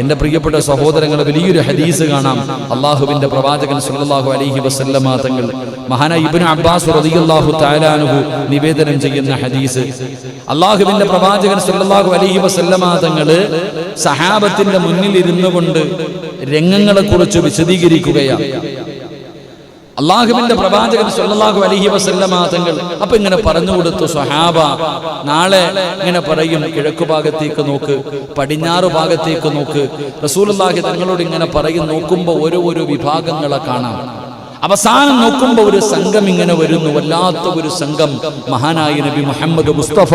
എന്റെ പ്രിയപ്പെട്ട സഹോദരങ്ങൾ, വലിയൊരു ഹദീസ് കാണാം. അല്ലാഹുവിന്റെ പ്രവാചകൻ സല്ലല്ലാഹു അലൈഹി വസല്ലമ തങ്ങൾ മഹാനായ ഇബ്നു അബ്ബാസ് റളിയല്ലാഹു തആല അൻഹു നിവേദനം ചെയ്യുന്ന ഹദീസ്. അല്ലാഹുവിന്റെ പ്രവാചകൻ സല്ലല്ലാഹു അലൈഹി വസല്ലമ തങ്ങൾ സഹാബത്തിന്റെ മുന്നിൽ ഇരുന്നു കൊണ്ട് രംഗങ്ങളെ കുറിച്ച് വിശദീകരിക്കുകയാണ്. അല്ലാഹുവിന്റെ പ്രവാചകൻ സല്ലല്ലാഹു അലൈഹി വസല്ലമ തങ്ങൾ അപ്പൊ ഇങ്ങനെ പറഞ്ഞു കൊടുത്തു, സ്വഹാബ നാളെ ഇങ്ങനെ പറയും, കിഴക്കു ഭാഗത്തേക്ക് നോക്ക്, പടിഞ്ഞാറ് ഭാഗത്തേക്ക് നോക്ക്. റസൂലുള്ളാഹി തങ്ങളോട് ഇങ്ങനെ പറയും. നോക്കുമ്പോ ഓരോ വിഭാഗങ്ങളെ കാണാം. അവസാനം നോക്കുമ്പോ ഒരു സംഘം ഇങ്ങനെ വരുന്നു, വല്ലാത്ത ഒരു സംഘം. മഹാനായ നബി മുഹമ്മദ് മുസ്തഫ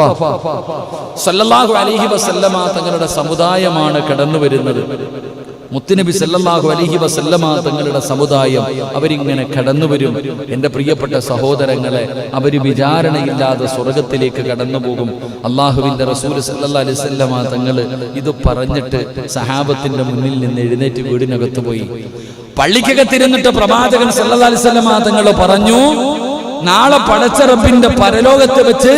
സല്ലല്ലാഹു അലൈഹി വസല്ലമ തങ്ങളുടെ സമുദായമാണ് കടന്നു വരുന്നത്. മുത്തുനബി സല്ലല്ലാഹു അലൈഹി വസല്ലമ തങ്ങളുടെ സമുദായം അവരിങ്ങനെ കടന്നു വരും. എൻ്റെ പ്രിയപ്പെട്ട സഹോദരങ്ങളെ, അവർ വിചാരണയില്ലാതെ സ്വർഗത്തിലേക്ക് കടന്നു പോകും. അള്ളാഹുവിൻ്റെ റസൂൽ സല്ലല്ലാഹു അലൈഹി വസല്ലമ തങ്ങൾ ഇത് പറഞ്ഞിട്ട് സഹാബത്തിന്റെ മുന്നിൽ നിന്ന് എഴുന്നേറ്റ് വീടിനകത്ത് പോയി. പള്ളിക്കകത്തിരുന്നിട്ട് പ്രവാചകൻ സല്ലല്ലാഹു അലൈഹി വസല്ലമ തങ്ങൾ പറഞ്ഞു, നാളെ പടച്ച റബ്ബിന്റെ പരലോകത്ത് വെച്ച്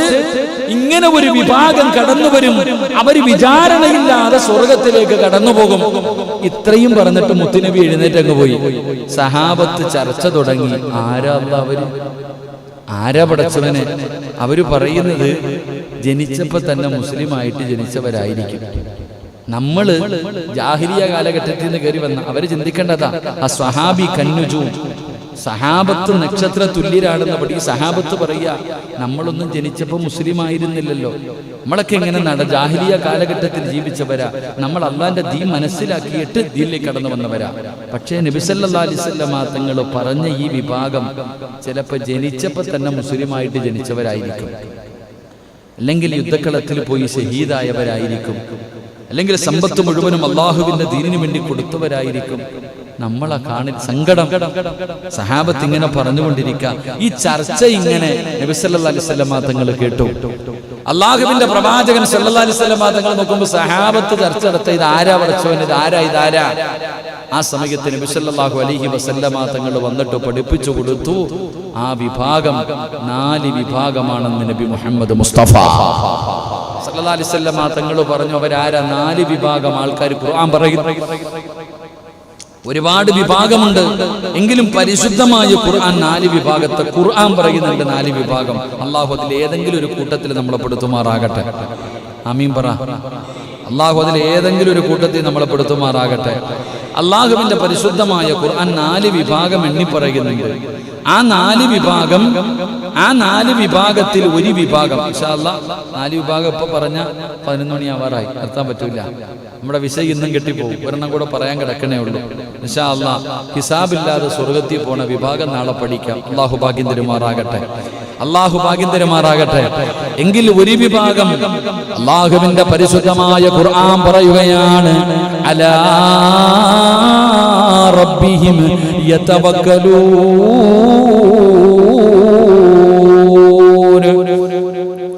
ഇങ്ങനെ ഒരു വിഭാഗം കടന്നു വരും, അവർ വിചാരണയില്ലാതെ സ്വർഗത്തിലേക്ക് കടന്നു പോകും. ഇത്രയും പറഞ്ഞിട്ട് മുത്തുനബി എഴുന്നേറ്റങ്ങ് പോയി. സഹാബത്ത് ചർച്ച തുടങ്ങി. ആരാ പടച്ചവനെ? അവര് പറയുന്നത് ജനിച്ചപ്പോ തന്നെ മുസ്ലിമായിട്ട് ജനിച്ചവരായിരിക്കും. നമ്മള് ജാഹിലിയ കാലഘട്ടത്തിൽ നിന്ന് കയറി വന്ന അവര് ചിന്തിക്കേണ്ടതാ, ആ സ്വഹാബി കന്നുജു, സഹാബത്ത് നക്ഷത്ര തുല്യരാണെന്നപടി സഹാബത്ത് പറയാ, നമ്മളൊന്നും ജനിച്ചപ്പോൾ മുസ്ലിം ആയിരുന്നില്ലല്ലോ, നമ്മളൊക്കെ എങ്ങനെ ജാഹിലിയ കാലഘട്ടത്തിൽ ജീവിച്ചവരാ, നമ്മൾ അള്ളാന്റെ ദീൻ മനസ്സിലാക്കിയിട്ട് ദീനിലേക്ക് കടന്നു വന്നവരാ. പക്ഷേ നബി സല്ലല്ലാഹു അലൈഹി വസല്ലം തങ്ങൾ പറഞ്ഞ ഈ വിഭാഗം ചിലപ്പോൾ ജനിച്ചപ്പോൾ തന്നെ മുസ്ലിമായിട്ട് ജനിച്ചവരായിരിക്കും, അല്ലെങ്കിൽ യുദ്ധക്കളത്തിൽ പോയി ഷഹീദായവരായിരിക്കും, അല്ലെങ്കിൽ സമ്പത്ത് മുഴുവനും അള്ളാഹുവിന്റെ ദീനിനു വേണ്ടി കൊടുത്തവരായിരിക്കും. നമ്മളെ കാണി സങ്കടം. സഹാബത്ത് ഇങ്ങനെ പറഞ്ഞുകൊണ്ടിരിക്കുക. ഈ ചർച്ച ഇങ്ങനെ നബി സല്ലല്ലാഹു അലൈഹി വസല്ലം തങ്ങൾ കേട്ടു. അള്ളാഹുവിന്റെ പ്രവാചകൻ സല്ലല്ലാഹു അലൈഹി വസല്ലം തങ്ങൾ നോക്കുമ്പോൾ സഹാബത്ത് ചർച്ച നടത്ത, ഇത് ആരാ പടച്ചവൻ, ഇതാരാ ആ സമയത്ത് നബി സല്ലല്ലാഹു അലൈഹി വസല്ലമ തങ്ങൾ വന്നിട്ട് പഠിപ്പിച്ചു കൊടുത്തു. ആ വിഭാഗം 4 വിഭാഗമാണെന്ന് നബി മുഹമ്മദ് മുസ്തഫ സല്ലല്ലാഹു അലൈഹി വസല്ലമ തങ്ങൾ പറഞ്ഞു. അവരാരാ? 4 വിഭാഗം ആൾക്കാർ. ഖുർആൻ പറയുന്നു ഒരുപാട് വിഭാഗമുണ്ട്, എങ്കിലും പരിശുദ്ധമായ ഖുർആൻ 4 വിഭാഗത്തെ ഖുർആൻ പറയുന്നുണ്ട്. 4 വിഭാഗം. അള്ളാഹു അതിൽ ഏതെങ്കിലും ഒരു കൂട്ടത്തിൽ നമ്മളെ പെടുത്തുമാറാകട്ടെ. ആമീൻ പറ. അള്ളാഹു അതിൽ ഏതെങ്കിലും ഒരു കൂട്ടത്തിൽ നമ്മളെ പെടുത്തുമാറാകട്ടെ. അള്ളാഹുവിന്റെ പരിശുദ്ധമായ ഖുർആൻ 4 വിഭാഗം എണ്ണി പറയുന്നുണ്ട്. ആ 4 വിഭാഗം, ആ 4 വിഭാഗത്തിൽ ഒരു വിഭാഗം ഇൻഷാ അല്ലാഹ് 4 വിഭാഗം ഇപ്പൊ പറഞ്ഞ 11 മണിയാവാറായി, നിർത്താൻ പറ്റൂല. നമ്മുടെ വിഷയം ഇന്നും കെട്ടിപ്പോകും. ഒരെണ്ണം കൂടെ പറയാൻ കിടക്കണേ ഉള്ളൂ. ഇൻഷാ അല്ലാഹ് ഹിസാബില്ലാതെ സ്വർഗത്തിൽ പോണ വിഭാഗം നാളെ പഠിക്കാം. അള്ളാഹു ഭാഗ്യം തരുമാറാകട്ടെ. അള്ളാഹു ഭാഗ്യം തരുമാറാകട്ടെ. എങ്കിൽ ഒരു വിഭാഗം അള്ളാഹുവിന്റെ പരിശുദ്ധമായ ഖുർആൻ പറയുകയാണ്, അലാ റബ്ബിഹിം യതവക്കലൂൻ.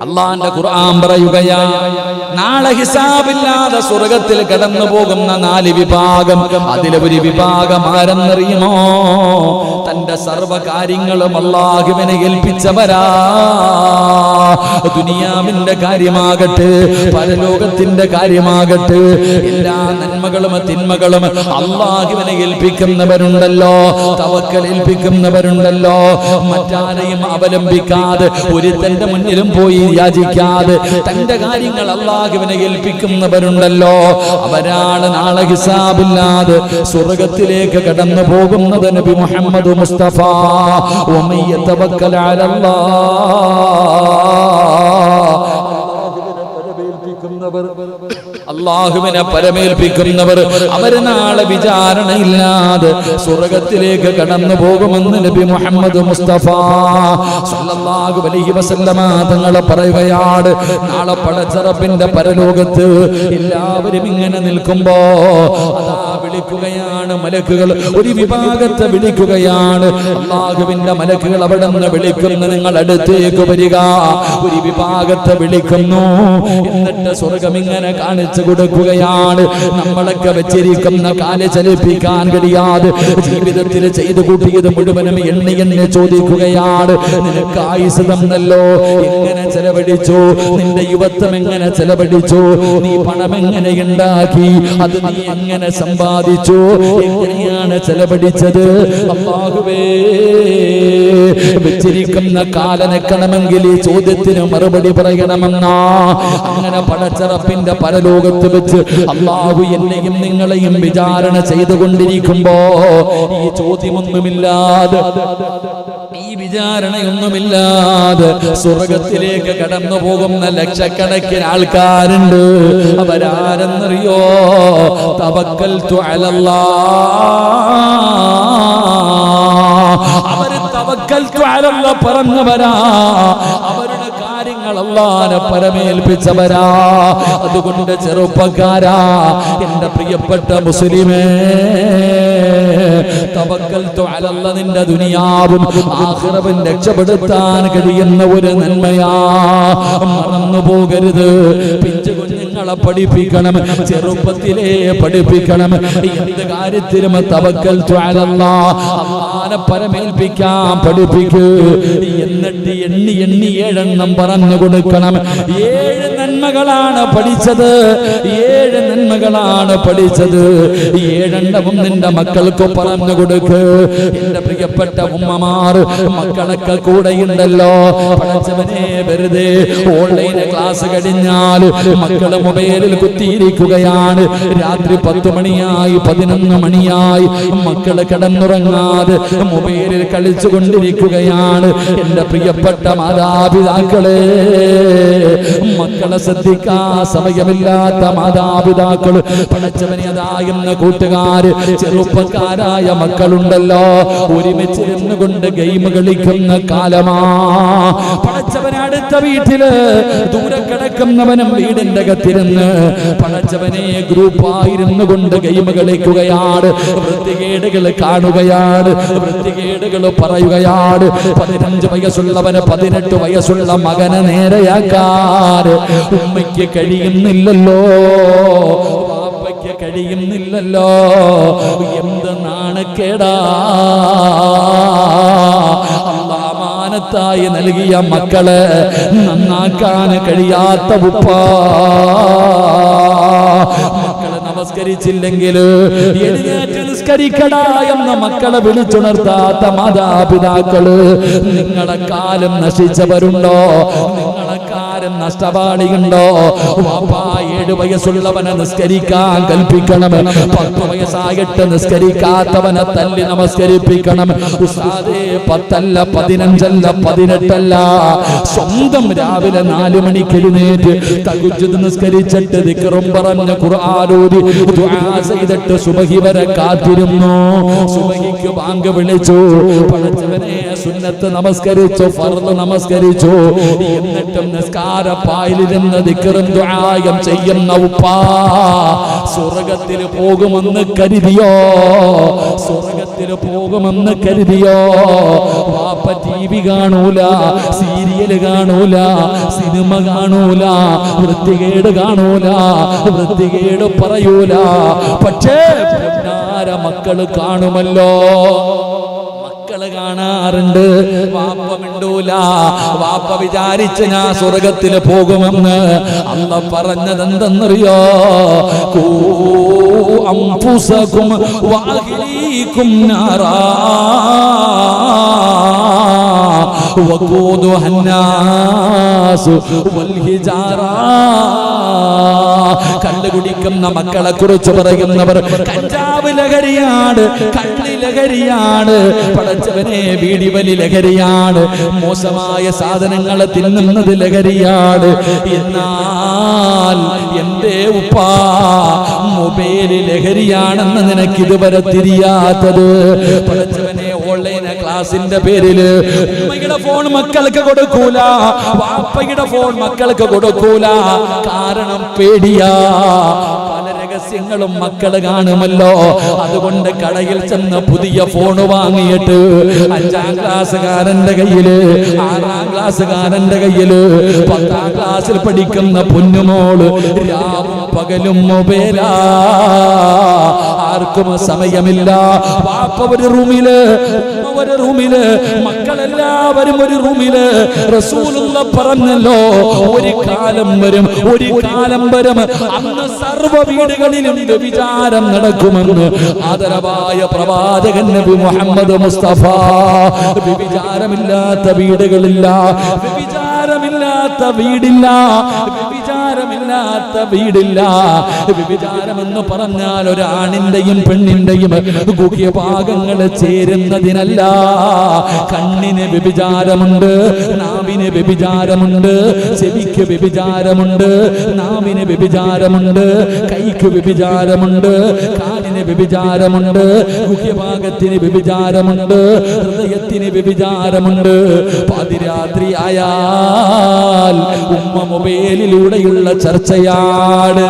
അള്ളാന്റെ ഖുർആൻ പറയുകയാണ്, നാളെ ഹിസാബില്ലാതെ സ്വർഗത്തിൽ കടന്നു പോകുന്ന 4 വിഭാഗം. അതിലെ ഒരു വിഭാഗം ആരെന്നറിയുമോ? തന്റെ സർവകാര്യങ്ങളും അല്ലാഹുവിനെ ഏൽപ്പിച്ചവരാ. ദുനിയാവിന്റെ കാര്യമാകട്ടെ പരലോകത്തിന്റെ കാര്യമാകട്ടെ എല്ലാ നന്മകളും തിന്മകളും അല്ലാഹുവിനെ ഏൽപ്പിക്കുന്നവരുണ്ടല്ലോ, തവക്കൽ ഏൽപ്പിക്കുന്നവരുണ്ടല്ലോ. മറ്റാരെയും അവലംബിക്കാതെ ഒരുത്തന്റെ മുന്നിലും പോയി യാചിക്കാതെ തന്റെ കാര്യങ്ങൾ അല്ലാഹുവിനെ ഏൽപ്പിക്കുന്നവരുണ്ടല്ലോ. അവരാണ് നാളെ ഹിസാബില്ലാതെ സ്വർഗത്തിലേക്ക് കടന്നു പോകുന്നത്. നബി മുഹമ്മദ് മുസ്തഫ വമൻ യതവക്കൽ അല്ലാഹുവിനെ പരമേൽപ്പിക്കുന്നവർ അവർ നാളെ വിചാരണയില്ലാതെ സ്വർഗത്തിലേക്ക് കടന്നു പോകുമെന്ന് നബി മുഹമ്മദ് മുസ്തഫ സല്ലല്ലാഹു അലൈഹി വസല്ലമ തങ്ങൾ പറയുകയാണ്. നാളെ പടച്ചറപ്പിന്റെ പരലോകത്ത് എല്ലാവരും ഇങ്ങനെ നിൽക്കുമ്പോ അതാ വിളിക്കുകയാണ് മലക്കുകൾ. ഒരു വിഭാഗത്തെ വിളിക്കുകയാണ്. അല്ലാഹുവിന്റെ മലക്കുകൾ അവിടെ നിന്ന് വിളിക്കുന്നു, നിങ്ങൾ അടുത്തേക്ക് വരിക. ഒരു വിഭാഗത്തെ വിളിക്കുന്നു. എന്നിട്ട് സ്വർഗം ഇങ്ങനെ കാണിച്ചു കൊടുക്കുകയാണ്. നമ്മളൊക്കെ വെച്ചിരിക്കുന്ന കാല് ചലിപ്പിക്കാൻ കഴിയാതെ ജീവിതത്തിൽ ചെയ്തു കൂട്ടിയത് മുഴുവനും എണ്ണി എന്നെ ചോദിക്കുകയാണ്. നിനക്ക് ആയുസ് തന്നല്ലോ, എങ്ങനെ ചെലവഴിച്ചു? നിന്റെ യുവത്വം എങ്ങനെ ചെലവഴിച്ചു? നീ പണം എങ്ങനെ ഉണ്ടാക്കി? അത് നീ എങ്ങനെ സമ്പാദിച്ചു? എങ്ങനെയാണ് ചെലവഴിച്ചത്? അല്ലാഹുവേ, വെച്ചിരിക്കുന്ന കാലനക്കണമെങ്കിൽ ഈ ചോദ്യത്തിന് മറുപടി പറയണമെന്നാ. അങ്ങനെ പടച്ചറപ്പിന്റെ പരലോകത്ത് വെച്ച് അല്ലാഹു എന്നെയും നിങ്ങളെയും വിചാരണ ചെയ്തുകൊണ്ടിരിക്കുമ്പോ ഈ ചോദ്യമൊന്നുമില്ലാതെ, ഈ വിചാരണയൊന്നുമില്ലാതെ സ്വർഗത്തിലേക്ക് കടന്നു പോകുന്ന ലക്ഷക്കണക്കിന് ആൾക്കാരുണ്ട്. അവരാരെന്നറിയോ? തവക്കൽതു അലല്ലാഹ്. അവര് തവക്കൽതു അലല്ലാഹ് പറഞ്ഞവരാ. അവരുടെ കാര്യങ്ങൾ അല്ലാഹുവിനെ പരമേൽപ്പിച്ചവരാ. അതുകൊണ്ട് ചെറുപ്പക്കാരാ, എന്റെ പ്രിയപ്പെട്ട മുസ്ലിമേ, തവക്കൽതു അലല്ലാഹ് നിന്റെ ദുനിയാവും ആഖിറവും രക്ഷപ്പെടുത്താൻ കഴിയുന്ന ഒരു നന്മയാ. മറന്നു പോകരുത്. പിഞ്ചു കുഞ്ഞുങ്ങളെ പഠിപ്പിക്കണം, ചെറുപ്പത്തിലേ പഠിപ്പിക്കണം. എന്ത് കാര്യത്തിലും തവക്കൽതു അലല്ലാഹ്, അല്ലാഹുവിനെ പരമേൽപ്പിക്കാൻ പഠിപ്പിക്കൂ. എന്നിട്ട് എണ്ണി 7 പറഞ്ഞു കൊടുക്കണം. 7 നന്മകളാണ് പഠിച്ചത്. 7 നന്മകളാണ് പഠിച്ചത്. 7 നിന്റെ മക്കൾക്ക് പറഞ്ഞു കൊടുക്ക്. എന്റെ പ്രിയപ്പെട്ട ഉമ്മമാർ, മക്കളൊക്കെ കൂടെയുണ്ടല്ലോ. പഠിച്ചവനെ, വെറുതെ ഓൺലൈൻ ക്ലാസ് കഴിഞ്ഞാൽ മക്കള് മൊബൈലിൽ കുത്തിയിരിക്കുകയാണ്. രാത്രി 10 മണിയായി 11 മണിയായി മക്കള് കിടന്നുറങ്ങാതെ മൊബൈലിൽ കളിച്ചു കൊണ്ടിരിക്കുകയാണ്. എന്റെ പ്രിയപ്പെട്ട മാതാപിതാക്കളെ, മക്കളെ ശ്രദ്ധിക്കാൻ സമയമില്ലാത്ത മാതാപിതാക്കൾ, പഠിച്ചവനെ അതായെന്ന കൂട്ടുകാര്, ചെറുപ്പക്കാരായ മക്കളുണ്ടല്ലോ, ഒരുമിച്ചിരുന്നു കൊണ്ട് ഗെയിം കളിക്കുന്ന കാലമാ. പഠിച്ചവനെ അടുത്ത വീട്ടില് ദൂരെ കിടക്കുന്നവനും വീടിന്റെ അകത്തിരുന്ന് പഠിച്ചവനെ ഗ്രൂപ്പായിരുന്നു കൊണ്ട് ഗെയിം കളിക്കുകയാണ്. വൃത്തികേടുകൾ കാണുകയാണ്, വൃത്തികേടുകൾ പറയുകയാണ്. 15 വയസ്സുള്ളവന് 18 വയസ്സുള്ള മകനെ നേരെയാക്കാൻ ഉമ്മയ്ക്ക് കഴിയുന്നില്ലല്ലോ, വാപ്പയ്ക്ക് കഴിയുന്നില്ലല്ലോ. എന്ത് നാണക്കേടാ. അല്ലാഹ് അമാനത്തായി നൽകിയ മക്കളെ നന്നാക്കാൻ കഴിയാത്ത ഉപ്പ. മക്കളെ നമസ്കരിച്ചില്ലെങ്കിൽ എഴുന്നേറ്റ് നിസ്കരിക്കടാ എന്ന് മക്കളെ വിളിച്ചുണർത്താത്ത മാതാപിതാക്കള് നിങ്ങളെ കാലം നശിച്ചവരുണ്ടോ? നിങ്ങളെ കാലം നഷ്ടപാടിയുണ്ടോ? വാപ്പാ 7 വയസ്സുള്ളവനെ നിസ്കരിക്കാൻ കൽപ്പിക്കണം. 10 വയസ്സായിട്ട് നിസ്കരിക്കാത്തവനെ തല്ലി നമസ്കരിപ്പിക്കണം. ഉസ്താദേ 10 അല്ല 15 അല്ല 18 അല്ല. സ്വന്തം രാവിലെ 4 മണിക്ക് എഴുന്നേറ്റ് തഹജ്ജുദ് നിസ്കരിച്ചിട്ട് ദിക്റും പറഞ്ഞ് ഖുർആൻ ഓതി ദുആ ചെയ്തിട്ട് സുബഹി വരെ കാത്തിരുന്നു. സുബഹിക്ക് ബാങ്ക് വിളിച്ചു. പടച്ചവനെ സുന്നത്ത് നമസ്കരിച്ചു, ഫർദ് നമസ്കരിച്ചു. എന്നിട്ടും നിസ്കാരപ്പായിലിരുന്ന് ദിക്റും ദുആയും ചെയ്യുന്ന ഉപ്പാ സ്വർഗ്ഗത്തിൽ പോകുമെന്ന് കരുതിയോ? സ്വർഗ്ഗത്തിൽ പോകുമെന്ന് കരുതിയോ? വാപ്പ ടിവി കാണൂല, സീരിയൽ കാണൂല, സിനിമ കാണൂല, വൃത്തികേട് കാണൂല, വൃത്തികേട് പറയൂല. പക്ഷേ പൊന്നാര മക്കള് കാണുമല്ലോ. മക്കള് കാണാറുണ്ട്. വാപ്പ മിണ്ടൂല. വാപ്പ വിചാരിച്ച് ഞാൻ സ്വർഗത്തിൽ പോകുമെന്ന്. അല്ലാഹ് പറഞ്ഞതെന്തെന്നറിയോ? ഖൂ അൻഫുസകും വഅഹ്ലീകും നാറാ വഖൂദുഹാ അന്നാസു വൽ ഹിജാറാ. കള്ള് കുടിക്കുന്ന മക്കളെ കുറിച്ച് പറയുന്നവർ കഞ്ചാവ് ലഹരിയാണ്, കള്ളി ലഹരിയാണ്, പടച്ചവനെ വീടിവലി ലഹരിയാണ്, മോശമായ സാധനങ്ങളെ തിന്നുന്നത് ലഹരിയാണ്. എന്നാൽ എന്റെ ഉപ്പാ മൊബൈൽ ലഹരിയാണെന്ന് നിനക്ക് ഇതുവരെ തിരിയാത്തത്? പടച്ചവനെ ഓൺലൈൻ ക്ലാസിന്റെ പേരില് ഉമ്മയുടെ ഫോൺ മക്കൾക്ക് കൊടുക്കൂല, വാപ്പയുടെ ഫോൺ മക്കൾക്ക് കൊടുക്കൂല. കാരണം പേടിയാ. പല രഹസ്യങ്ങളും മക്കള് കാണുമല്ലോ. അതുകൊണ്ട് കടയിൽ ചെന്ന് പുതിയ ഫോൺ വാങ്ങിയിട്ട് 5ാം ക്ലാസ്സുകാരന്റെ കയ്യില്, 6ാം ക്ലാസ്സുകാരന്റെ കയ്യില്, 10ാം ക്ലാസ്സിൽ പഠിക്കുന്ന പൊന്നുമോള് രാവും പകലും മൊബൈലാ. ആർക്കും സമയമില്ല. വാപ്പ ഒരു റൂമില്, ഒരു റൂമില്, മക്കളെല്ലാവരും ഒരു റൂമില്. റസൂലുള്ള പറഞ്ഞല്ലോ, ഒരു കാലം വരും, ഒരു കാലം വരും അന്ന് സർവ്വ വീടുകളിലും വ്യഭിചാരം നടക്കുമെന്ന് ആദരവായ പ്രവാചകൻ നബി മുഹമ്മദ് മുസ്തഫ. വ്യഭിചാരമില്ലാത്ത വീടുകളില്ല, വ്യഭിചാരമില്ലാത്ത വീടില്ല, വ്യഭിചാരമില്ലാത്ത വീടില്ല. വ്യഭിചാരമെന്ന് പറഞ്ഞാൽ ഒരാണിന്റെയും പെണ്ണിന്റെയും ഗുഹ്യഭാഗങ്ങൾ ചേരുന്നതിനല്ല. കണ്ണിന് വ്യഭിചാരമുണ്ട്, നാവിന് വ്യഭിചാരമുണ്ട്, ചെവിക്ക് വ്യഭിചാരമുണ്ട്, നാവിന് വ്യഭിചാരമുണ്ട്, കൈക്ക് വ്യഭിചാരമുണ്ട്, കാലിന് വ്യഭിചാരമുണ്ട്, ഗുഹ്യഭാഗത്തിന് വ്യഭിചാരമുണ്ട്, ഹൃദയത്തിന് വ്യഭിചാരമുണ്ട്. പാതിരാത്രി ആയാൽ ഉമ്മ മൊബൈലിലൂടെയുള്ള ചർച്ചയാണ്.